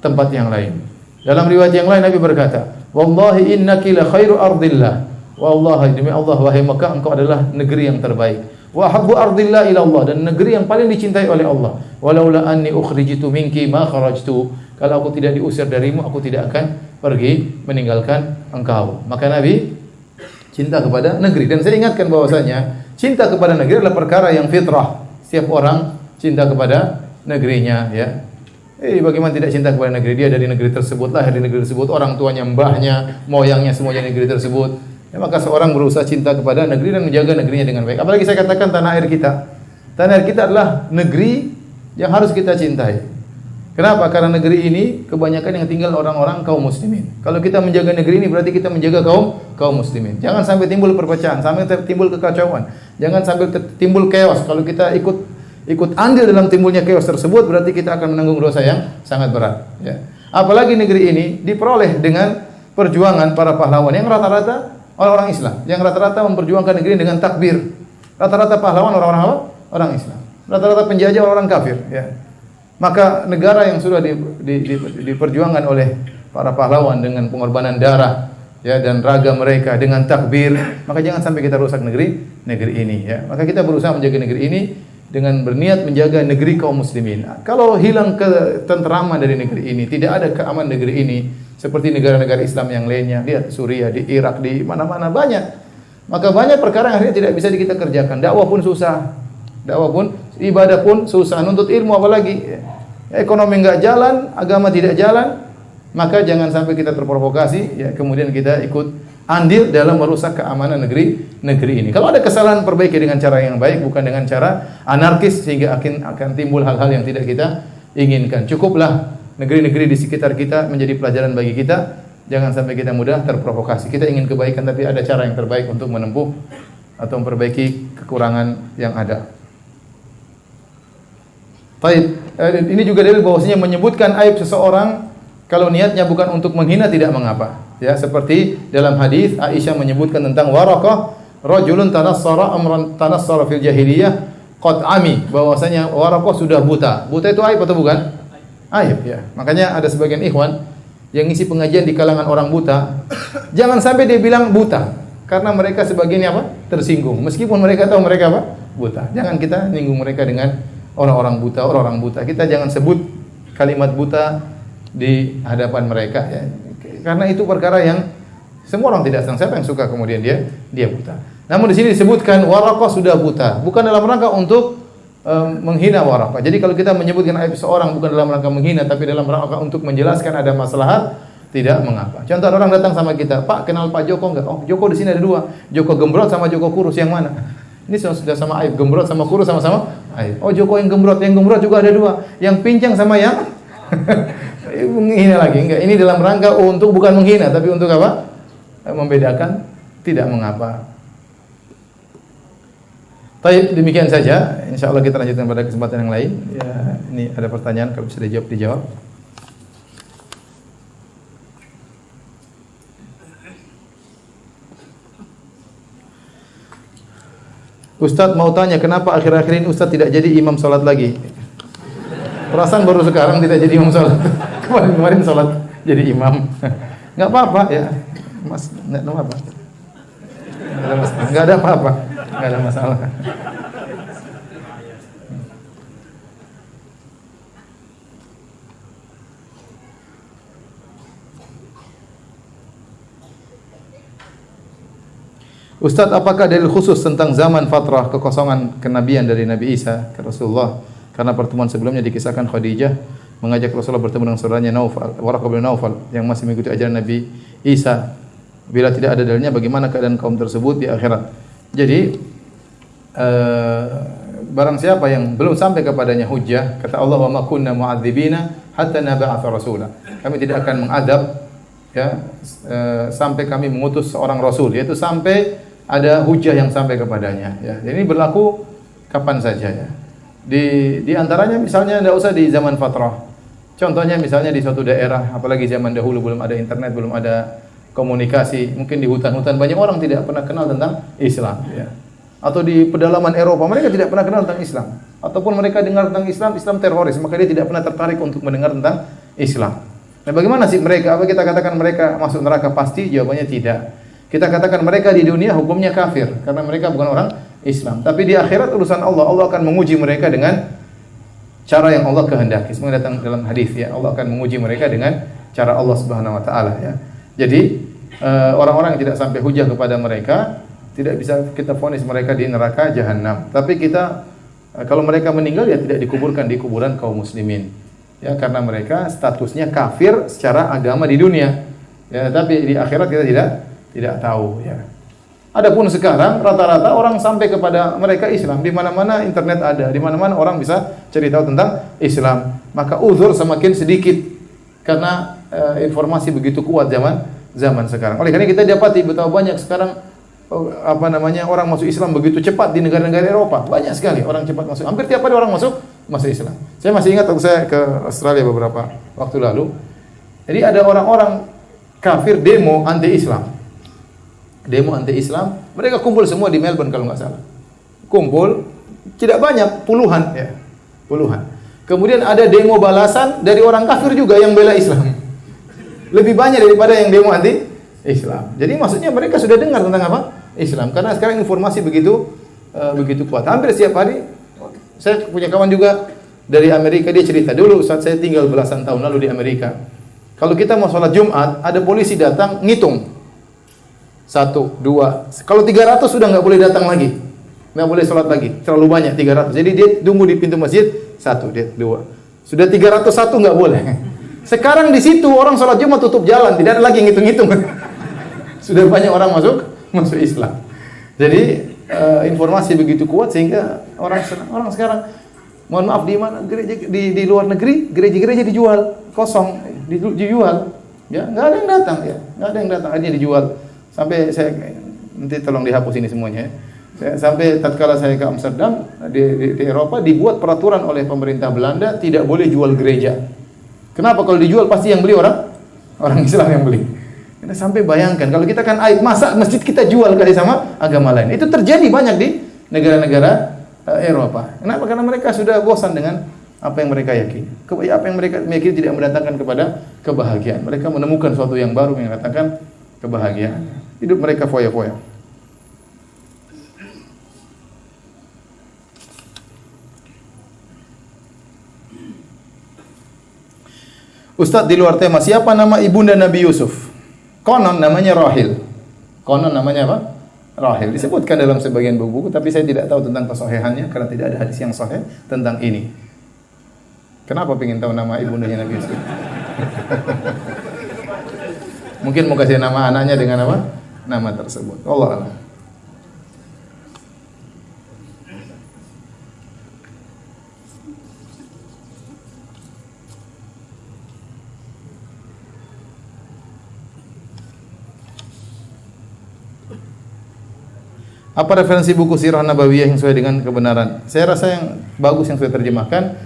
tempat yang lain." Dalam riwayat yang lain Nabi berkata, "Wallahi innaki la khairu ardillah." Wallahi demi Allah wahai Mekah engkau adalah negeri yang terbaik. Wa habbu ardillah ila Allah, dan negeri yang paling dicintai oleh Allah. Walaula anni ukhrijitu minki ma kharajtu. Kalau aku tidak diusir darimu, aku tidak akan pergi meninggalkan engkau. Maka Nabi cinta kepada negeri, dan saya ingatkan bahwasanya cinta kepada negeri adalah perkara yang fitrah. Setiap orang cinta kepada negerinya, ya. Bagaimana tidak cinta kepada negeri? Dia dari negeri tersebut, lahir di negeri tersebut, orang tuanya, mbahnya, moyangnya semuanya di negeri tersebut. Ya, maka seorang berusaha cinta kepada negeri dan menjaga negerinya dengan baik. Apalagi saya katakan tanah air kita. Tanah air kita adalah negeri yang harus kita cintai. Kenapa? Karena negeri ini kebanyakan yang tinggal orang-orang kaum muslimin. Kalau kita menjaga negeri ini berarti kita menjaga kaum muslimin. Jangan sampai timbul perpecahan, sampai timbul kekacauan. Jangan sampai timbul chaos. Kalau kita ikut andil dalam timbulnya chaos tersebut, berarti kita akan menanggung dosa yang sangat berat, ya. Apalagi negeri ini diperoleh dengan perjuangan para pahlawan yang rata-rata orang-orang Islam, yang rata-rata memperjuangkan negeri dengan takbir. Rata-rata pahlawan orang-orang apa? Orang Islam. Rata-rata penjajah orang-orang kafir, ya. Maka negara yang sudah diperjuangkan oleh para pahlawan dengan pengorbanan darah, ya, dan raga mereka dengan takbir, maka jangan sampai kita rusak negeri ini, ya. Maka kita berusaha menjaga negeri ini dengan berniat menjaga negeri kaum muslimin. Kalau hilang ketenteraman dari negeri ini, tidak ada keamanan negeri ini, seperti negara-negara Islam yang lainnya, lihat Suriah, di Irak, di mana-mana banyak. Maka banyak perkara yang akhirnya tidak bisa kita kerjakan. Dakwah pun susah, ibadah pun susah, nuntut ilmu apalagi. Ekonomi enggak jalan, agama tidak jalan, maka jangan sampai kita terprovokasi, ya, kemudian kita ikut andil dalam merusak keamanan negeri ini. Kalau ada kesalahan, perbaiki dengan cara yang baik, bukan dengan cara anarkis sehingga akan timbul hal-hal yang tidak kita inginkan. Cukuplah negeri-negeri di sekitar kita menjadi pelajaran bagi kita. Jangan sampai kita mudah terprovokasi. Kita ingin kebaikan, tapi ada cara yang terbaik untuk menempuh atau memperbaiki kekurangan yang ada. Baik, ini juga dalil bahwasanya menyebutkan aib seseorang kalau niatnya bukan untuk menghina tidak mengapa. Ya, seperti dalam hadis Aisyah menyebutkan tentang Waraqah, rajulun tanassara fil jahiliyah qad ami, bahwasanya Waraqah sudah buta. Buta itu aib atau bukan? Aib, ya. Makanya ada sebagian ikhwan yang ngisi pengajian di kalangan orang buta, jangan sampai dia bilang buta, karena mereka sebagiannya apa? Tersinggung. Meskipun mereka tahu mereka apa? Buta. Jangan kita nyinggung mereka dengan orang-orang buta. Kita jangan sebut kalimat buta di hadapan mereka, ya. Karena itu perkara yang semua orang tidak senang. Siapa yang suka kemudian dia buta. Namun di sini disebutkan Waraqah sudah buta, bukan dalam rangka untuk menghina Waraqah. Jadi kalau kita menyebutkan aib seorang bukan dalam rangka menghina, tapi dalam rangka untuk menjelaskan ada maslahat, tidak mengapa. Contoh, orang datang sama kita, "Pak, kenal Pak Joko enggak?" "Oh, Joko di sini ada dua. Joko gembrot sama Joko kurus, yang mana?" Ini sudah sama aib, gembrot sama kurus sama-sama aib. "Oh, Joko yang gembrot juga ada dua. Yang pincang sama yang menghina lagi." Enggak, ini dalam rangka untuk bukan menghina, tapi untuk apa? Membedakan, tidak mengapa. Baik, demikian saja. Insyaallah kita lanjutkan pada kesempatan yang lain. Ya, ini ada pertanyaan, kalau bisa dijawab. Ustadz mau tanya, kenapa akhir-akhir ini Ustadz tidak jadi imam salat lagi? Perasaan baru sekarang tidak jadi imam salat. Kemarin salat jadi imam. Enggak apa-apa, ya. Mas, enggak apa-apa. Enggak ada apa-apa. Enggak ada masalah. Ustadz, apakah dalil khusus tentang zaman fatrah kekosongan kenabian dari Nabi Isa ke Rasulullah? Karena pertemuan sebelumnya dikisahkan Khadijah mengajak Rasulullah bertemu dengan saudaranya Naufal, Waraqah bin Naufal yang masih mengikuti ajaran Nabi Isa. Bila tidak ada dalilnya, bagaimana keadaan kaum tersebut di akhirat? Jadi barang siapa yang belum sampai kepadanya hujjah, kata Allah, wa ma kunna mu'adzibina hatta nab'atsa rasula. Kami tidak akan mengadab ya sampai kami mengutus seorang rasul, yaitu sampai ada hujjah yang sampai kepadanya ya. Jadi ini berlaku kapan saja ya. Di antaranya misalnya tidak usah di zaman fatrah. Contohnya misalnya di suatu daerah, apalagi zaman dahulu belum ada internet, belum ada komunikasi, mungkin di hutan-hutan banyak orang tidak pernah kenal tentang Islam ya. Atau di pedalaman Eropa mereka tidak pernah kenal tentang Islam. Ataupun mereka dengar tentang Islam, Islam teroris, maka dia tidak pernah tertarik untuk mendengar tentang Islam. Nah, bagaimana sih mereka? Apa kita katakan mereka masuk neraka pasti? Jawabannya tidak. Kita katakan mereka di dunia hukumnya kafir karena mereka bukan orang Islam. Tapi di akhirat urusan Allah, Allah akan menguji mereka dengan cara yang Allah kehendaki. Semua datang dalam hadis ya. Allah akan menguji mereka dengan cara Allah Subhanahu wa taala ya. Jadi orang-orang yang tidak sampai hujah kepada mereka tidak bisa kita vonis mereka di neraka jahanam. Tapi kita kalau mereka meninggal ya tidak dikuburkan di kuburan kaum muslimin. Ya karena mereka statusnya kafir secara agama di dunia. Ya tapi di akhirat kita tidak tahu ya. Adapun sekarang rata-rata orang sampai kepada mereka Islam, di mana-mana internet ada, di mana-mana orang bisa cari tahu tentang Islam. Maka uzur semakin sedikit karena informasi begitu kuat zaman sekarang. Oleh karena kita dapati betapa banyak sekarang orang masuk Islam begitu cepat di negara-negara Eropa. Banyak sekali orang cepat masuk. Hampir tiap hari orang masuk Islam. Saya masih ingat waktu saya ke Australia beberapa waktu lalu. Jadi ada orang-orang kafir demo anti-Islam. Demo anti-Islam, mereka kumpul semua di Melbourne kalau nggak salah. Kumpul, tidak banyak, puluhan ya. Puluhan. Kemudian ada demo balasan dari orang kafir juga yang bela Islam. Lebih banyak daripada yang demo anti-Islam. Jadi maksudnya mereka sudah dengar tentang apa? Islam. Karena sekarang informasi begitu kuat. Hampir setiap hari, saya punya kawan juga dari Amerika, dia cerita, dulu saat saya tinggal belasan tahun lalu di Amerika, kalau kita mau sholat Jumat, ada polisi datang, ngitung. 1, 2, kalau 300 sudah nggak boleh datang lagi. Nggak boleh sholat lagi, terlalu banyak 300. Jadi dia tunggu di pintu masjid, 1, 2. Sudah 301 nggak boleh. Sekarang di situ orang sholat Jumat tutup jalan, tidak ada lagi ngitung-ngitung. Sudah banyak orang masuk Islam. Jadi informasi begitu kuat sehingga orang sekarang, mohon maaf, di mana gereja di luar negeri gereja-gereja dijual kosong, dijual, ya nggak ada yang datang ya, nggak ada yang datang, hanya dijual. Sampai saya nanti tolong dihapus ini semuanya. Sampai tatkala saya ke Amsterdam di Eropa dibuat peraturan oleh pemerintah Belanda tidak boleh jual gereja. Kenapa? Kalau dijual pasti yang beli orang Islam yang beli. Kita sampai bayangkan kalau kita kan aib, masa masjid kita jual kali sama agama lain. Itu terjadi banyak di negara-negara Eropa. Kenapa? Karena mereka sudah bosan dengan apa yang mereka yakini. Apa yang mereka yakini tidak mendatangkan kepada kebahagiaan. Mereka menemukan sesuatu yang baru yang mendatangkan kebahagiaan. Hidup mereka foya-foya. Ustaz, di luar tema, siapa nama ibunda Nabi Yusuf? Konon namanya Rahil. Konon namanya apa? Rahil. Disebutkan dalam sebagian buku, tapi saya tidak tahu tentang kesahihannya karena tidak ada hadis yang sahih tentang ini. Kenapa ingin tahu nama ibundanya Nabi Yusuf? Mungkin mau kasih nama anaknya dengan apa? Nama tersebut. Allah Allah. Apa referensi buku Sirah Nabawiyah yang sesuai dengan kebenaran? Saya rasa yang bagus yang saya terjemahkan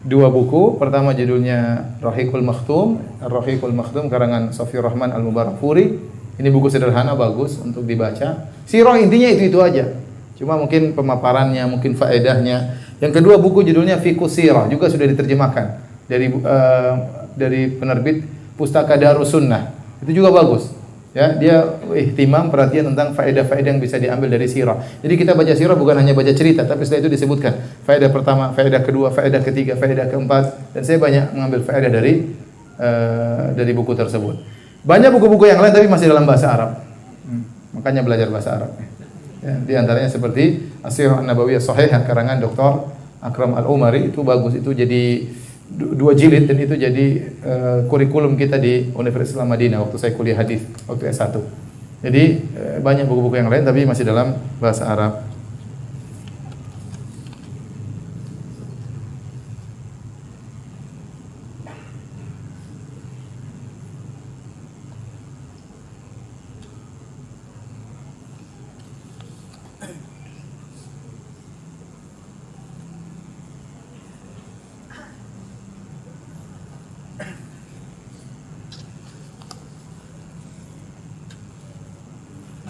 dua buku. Pertama judulnya Rahiqul Makhtum, Rahiqul Makhtum karangan Safiur Rahman Al-Mubarakfuri. Ini buku sederhana bagus untuk dibaca. Sirah intinya itu aja. Cuma mungkin pemaparannya, mungkin faedahnya. Yang kedua buku judulnya Fiqhus Sirah, juga sudah diterjemahkan dari penerbit Pustaka Darus Sunnah. Itu juga bagus. Ya, dia ihtimam perhatian tentang faedah-faedah yang bisa diambil dari sirah. Jadi kita baca sirah bukan hanya baca cerita, tapi setelah itu disebutkan faedah pertama, faedah kedua, faedah ketiga, faedah keempat, dan saya banyak mengambil faedah dari buku tersebut. Banyak buku-buku yang lain tapi masih dalam bahasa Arab. Makanya belajar bahasa Arab. Ya, di antaranya seperti As-Sirah An-Nabawiyah Shahihah karangan Dr. Akram Al-Umari, itu bagus, itu jadi 2 jilid dan itu jadi kurikulum kita di Universitas Islam Madinah waktu saya kuliah hadis waktu S1. Jadi banyak buku-buku yang lain tapi masih dalam bahasa Arab.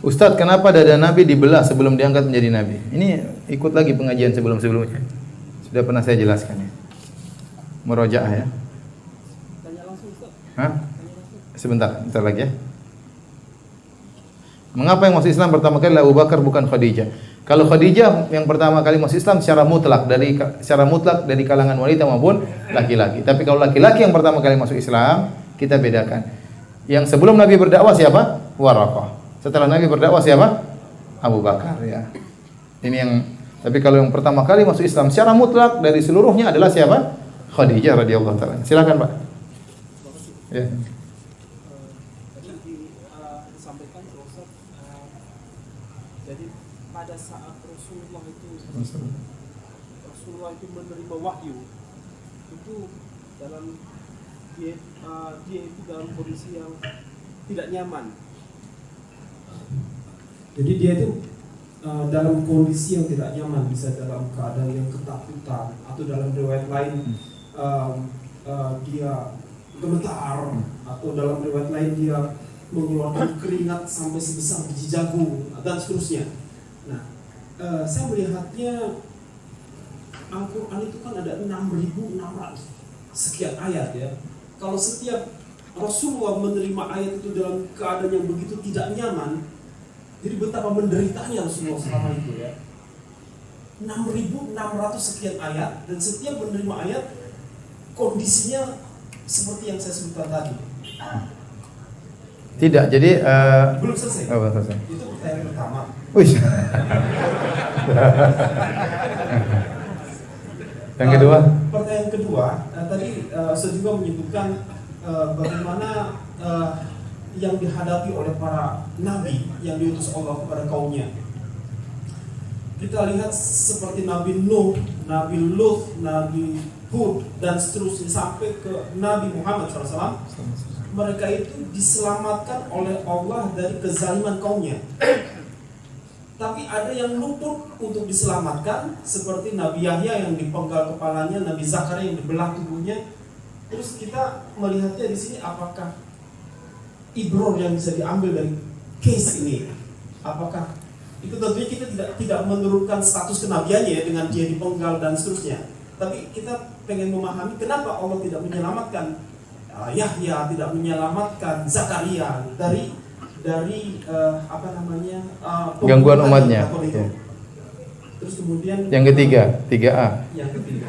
Ustadz, kenapa dada Nabi dibelah sebelum diangkat menjadi Nabi? Ini ikut lagi pengajian sebelum-sebelumnya. Sudah pernah saya jelaskan ya. Murojaah ya. Tanya langsung, Ustaz. Hah? Sebentar lagi ya. Mengapa yang masuk Islam pertama kali Abu Bakar bukan Khadijah? Kalau Khadijah yang pertama kali masuk Islam secara mutlak dari kalangan wanita maupun laki-laki. Tapi kalau laki-laki yang pertama kali masuk Islam, kita bedakan. Yang sebelum Nabi berdakwah siapa? Waraqah. Setelah Nabi berdakwah siapa? Abu Bakar ya. Ini yang tapi kalau yang pertama kali masuk Islam secara mutlak dari seluruhnya adalah siapa? Khadijah radhiyallahu taala. Silakan, Pak. Ya. Tadi disampaikan Ustaz, jadi pada saat Rasulullah itu menerima wahyu itu dalam dia itu dalam kondisi yang tidak nyaman. Jadi dia itu dalam kondisi yang tidak nyaman, bisa dalam keadaan yang ketakutan atau dalam riwayat lain dia gemetar atau dalam riwayat lain dia mengeluarkan keringat sampai sebesar biji jagung dan seterusnya. Nah, saya melihatnya Al-Quran itu kan ada 6.600 sekian ayat ya. Kalau setiap Rasulullah menerima ayat itu dalam keadaan yang begitu tidak nyaman, jadi betapa menderitanya Rasulullah selama itu ya. 6.600 sekian ayat, dan setiap menerima ayat kondisinya seperti yang saya sebutkan tadi. Tidak, jadi belum selesai. Oh, belum selesai. Itu pertanyaan pertama. Wih. Yang kedua? Pertanyaan kedua, tadi saya juga menyebutkan bagaimana yang dihadapi oleh para nabi yang diutus Allah kepada kaumnya. Kita lihat seperti Nabi Nuh, Nabi Lut, Nabi Hud, dan seterusnya sampai ke Nabi Muhammad SAW. Mereka itu diselamatkan oleh Allah dari kezaliman kaumnya. Tapi ada yang luput untuk diselamatkan, seperti Nabi Yahya yang dipenggal kepalanya, Nabi Zakaria yang dibelah tubuhnya. Terus kita melihatnya di sini, apakah ibror yang bisa diambil dari case ini? Apakah itu tentunya kita tidak menurunkan status kenabiannya ya, dengan dia dipenggal dan seterusnya. Tapi kita pengen memahami kenapa Allah tidak menyelamatkan Yahya, tidak menyelamatkan Zakaria dari gangguan umatnya. Ya. Terus kemudian yang ketiga, 3A. Yang ketiga.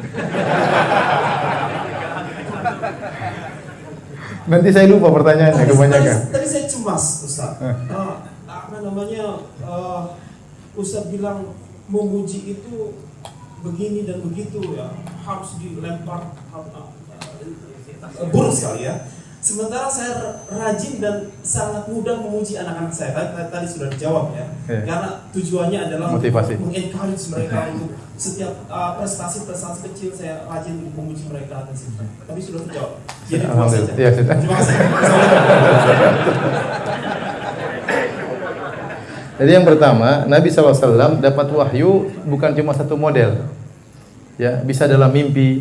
Nanti saya lupa pertanyaannya kebanyakan. Tadi saya cemas, Ustaz. Ustaz bilang memuji itu begini dan begitu ya, harus dilempar buruk sekali ya. Sementara saya rajin dan sangat mudah memuji anak-anak saya. Tadi sudah dijawab ya. Karena tujuannya adalah motivasi, mengencourage mereka untuk setiap prestasi-prestasi kecil saya rajin memuji mereka. Tapi sudah terjawab. Jadi terima kasih. Ya, sudah. Terima kasih. Jadi yang pertama, Nabi SAW dapat wahyu bukan cuma satu model. Ya, bisa dalam mimpi,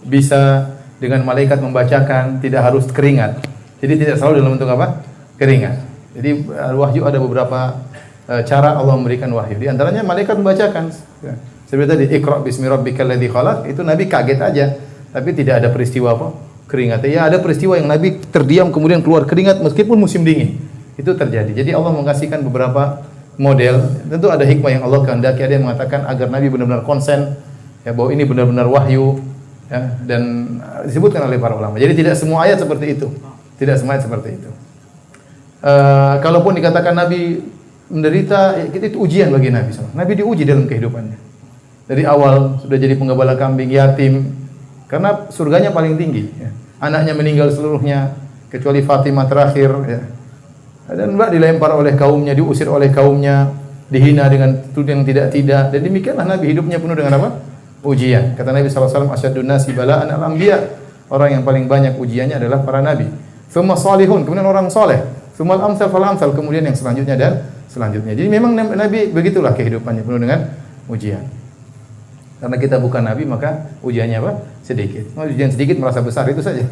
bisa dengan malaikat membacakan, tidak harus keringat. Jadi tidak selalu dalam bentuk apa? Keringat. Jadi wahyu ada beberapa cara Allah memberikan wahyu. Di antaranya malaikat membacakan. Ya. Seperti tadi, Iqra bismi rabbikal ladzi khalaq, itu Nabi kaget aja, tapi tidak ada peristiwa apa? Keringat. Ya, ada peristiwa yang Nabi terdiam kemudian keluar keringat meskipun musim dingin. Itu terjadi. Jadi Allah mengasihkan beberapa model. Tentu ada hikmah yang Allah kehendaki. Ada yang mengatakan agar Nabi benar-benar konsen ya, bahwa ini benar-benar wahyu ya, dan disebutkan oleh para ulama. Jadi tidak semua ayat seperti itu. Tidak semua ayat seperti itu. Kalaupun dikatakan Nabi menderita, itu ujian bagi Nabi SAW. Nabi diuji dalam kehidupannya. Dari awal sudah jadi penggembala kambing, yatim, karena surganya paling tinggi. Ya. Anaknya meninggal seluruhnya, kecuali Fatimah terakhir. Ya. Dan dilempar oleh kaumnya, diusir oleh kaumnya, dihina dengan tuduhan yang tidak-tidak. Dan demikianlah Nabi hidupnya penuh dengan apa? Ujian. Kata Nabi SAW, asyadun nasi bala'an al-anbiya. Orang yang paling banyak ujiannya adalah para Nabi. Thumma salihun, kemudian orang soleh. Thumma al-amsal fal-amsal, kemudian yang selanjutnya dan selanjutnya. Jadi memang Nabi begitulah kehidupannya, penuh dengan ujian. Karena kita bukan nabi maka ujiannya apa? Sedikit. Ujian sedikit merasa besar itu saja.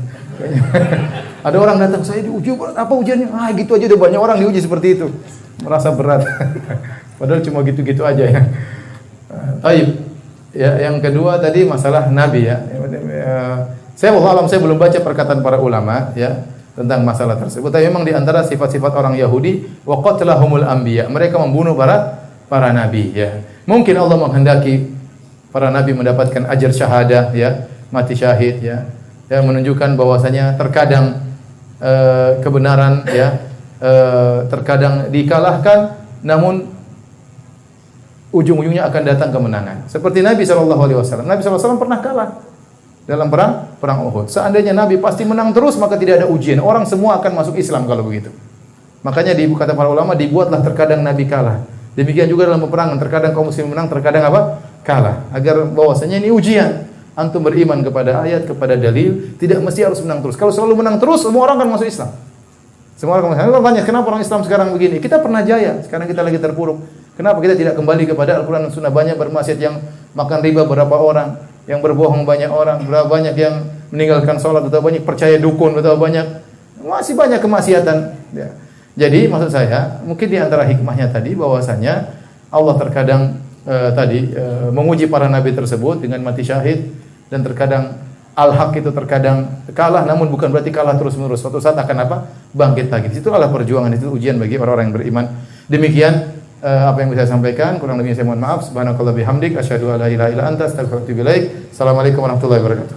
Ada orang datang, saya diuji berat, apa ujiannya? Ah gitu aja udah banyak orang diuji seperti itu. Merasa berat. Padahal cuma gitu-gitu aja ya. Baik. Ya, yang kedua tadi masalah nabi ya. Saya belum baca perkataan para ulama ya tentang masalah tersebut. Tapi memang di antara sifat-sifat orang Yahudi wa qatlahumul anbiya. Mereka membunuh para nabi ya. Mungkin Allah menghendaki para nabi mendapatkan ajar syahadah ya, mati syahid ya. Ya menunjukkan bahwasanya terkadang kebenaran ya terkadang dikalahkan namun ujung-ujungnya akan datang kemenangan. Seperti Nabi SAW. Nabi SAW pernah kalah dalam perang Uhud. Seandainya Nabi pasti menang terus maka tidak ada ujian. Orang semua akan masuk Islam kalau begitu. Makanya kata para ulama dibuatlah terkadang Nabi kalah. Demikian juga dalam peperangan terkadang kaum muslim menang, terkadang apa? Kalah. Agar bahwasanya ini ujian. Antum beriman kepada ayat, kepada dalil, tidak mesti harus menang terus. Kalau selalu menang terus semua orang akan masuk Islam. Semua orang akan masuk. Tanya kenapa orang Islam sekarang begini? Kita pernah jaya, sekarang kita lagi terpuruk. Kenapa kita tidak kembali kepada Al-Quran dan Sunnah? Banyak bermaksiat yang makan riba berapa orang, yang berbohong banyak orang, berapa banyak yang meninggalkan sholat, atau banyak percaya dukun, atau masih banyak kemaksiatan. Ya. Jadi maksud saya, mungkin di antara hikmahnya tadi bahwasanya Allah terkadang menguji para nabi tersebut dengan mati syahid, dan terkadang al-haq itu terkadang kalah, namun bukan berarti kalah terus-menerus. Suatu saat akan apa? Bangkit lagi. Itu adalah perjuangan, itu ujian bagi orang-orang yang beriman. Demikian apa yang bisa saya sampaikan, kurang lebihnya saya mohon maaf. Subhanakallah bihamdik, asyhadu an la ilaha illa anta, astaghfiruka wa atubu ilaik. Assalamualaikum warahmatullahi wabarakatuh.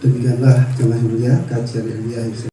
Demikianlah jemaah mulia kajian ilmiah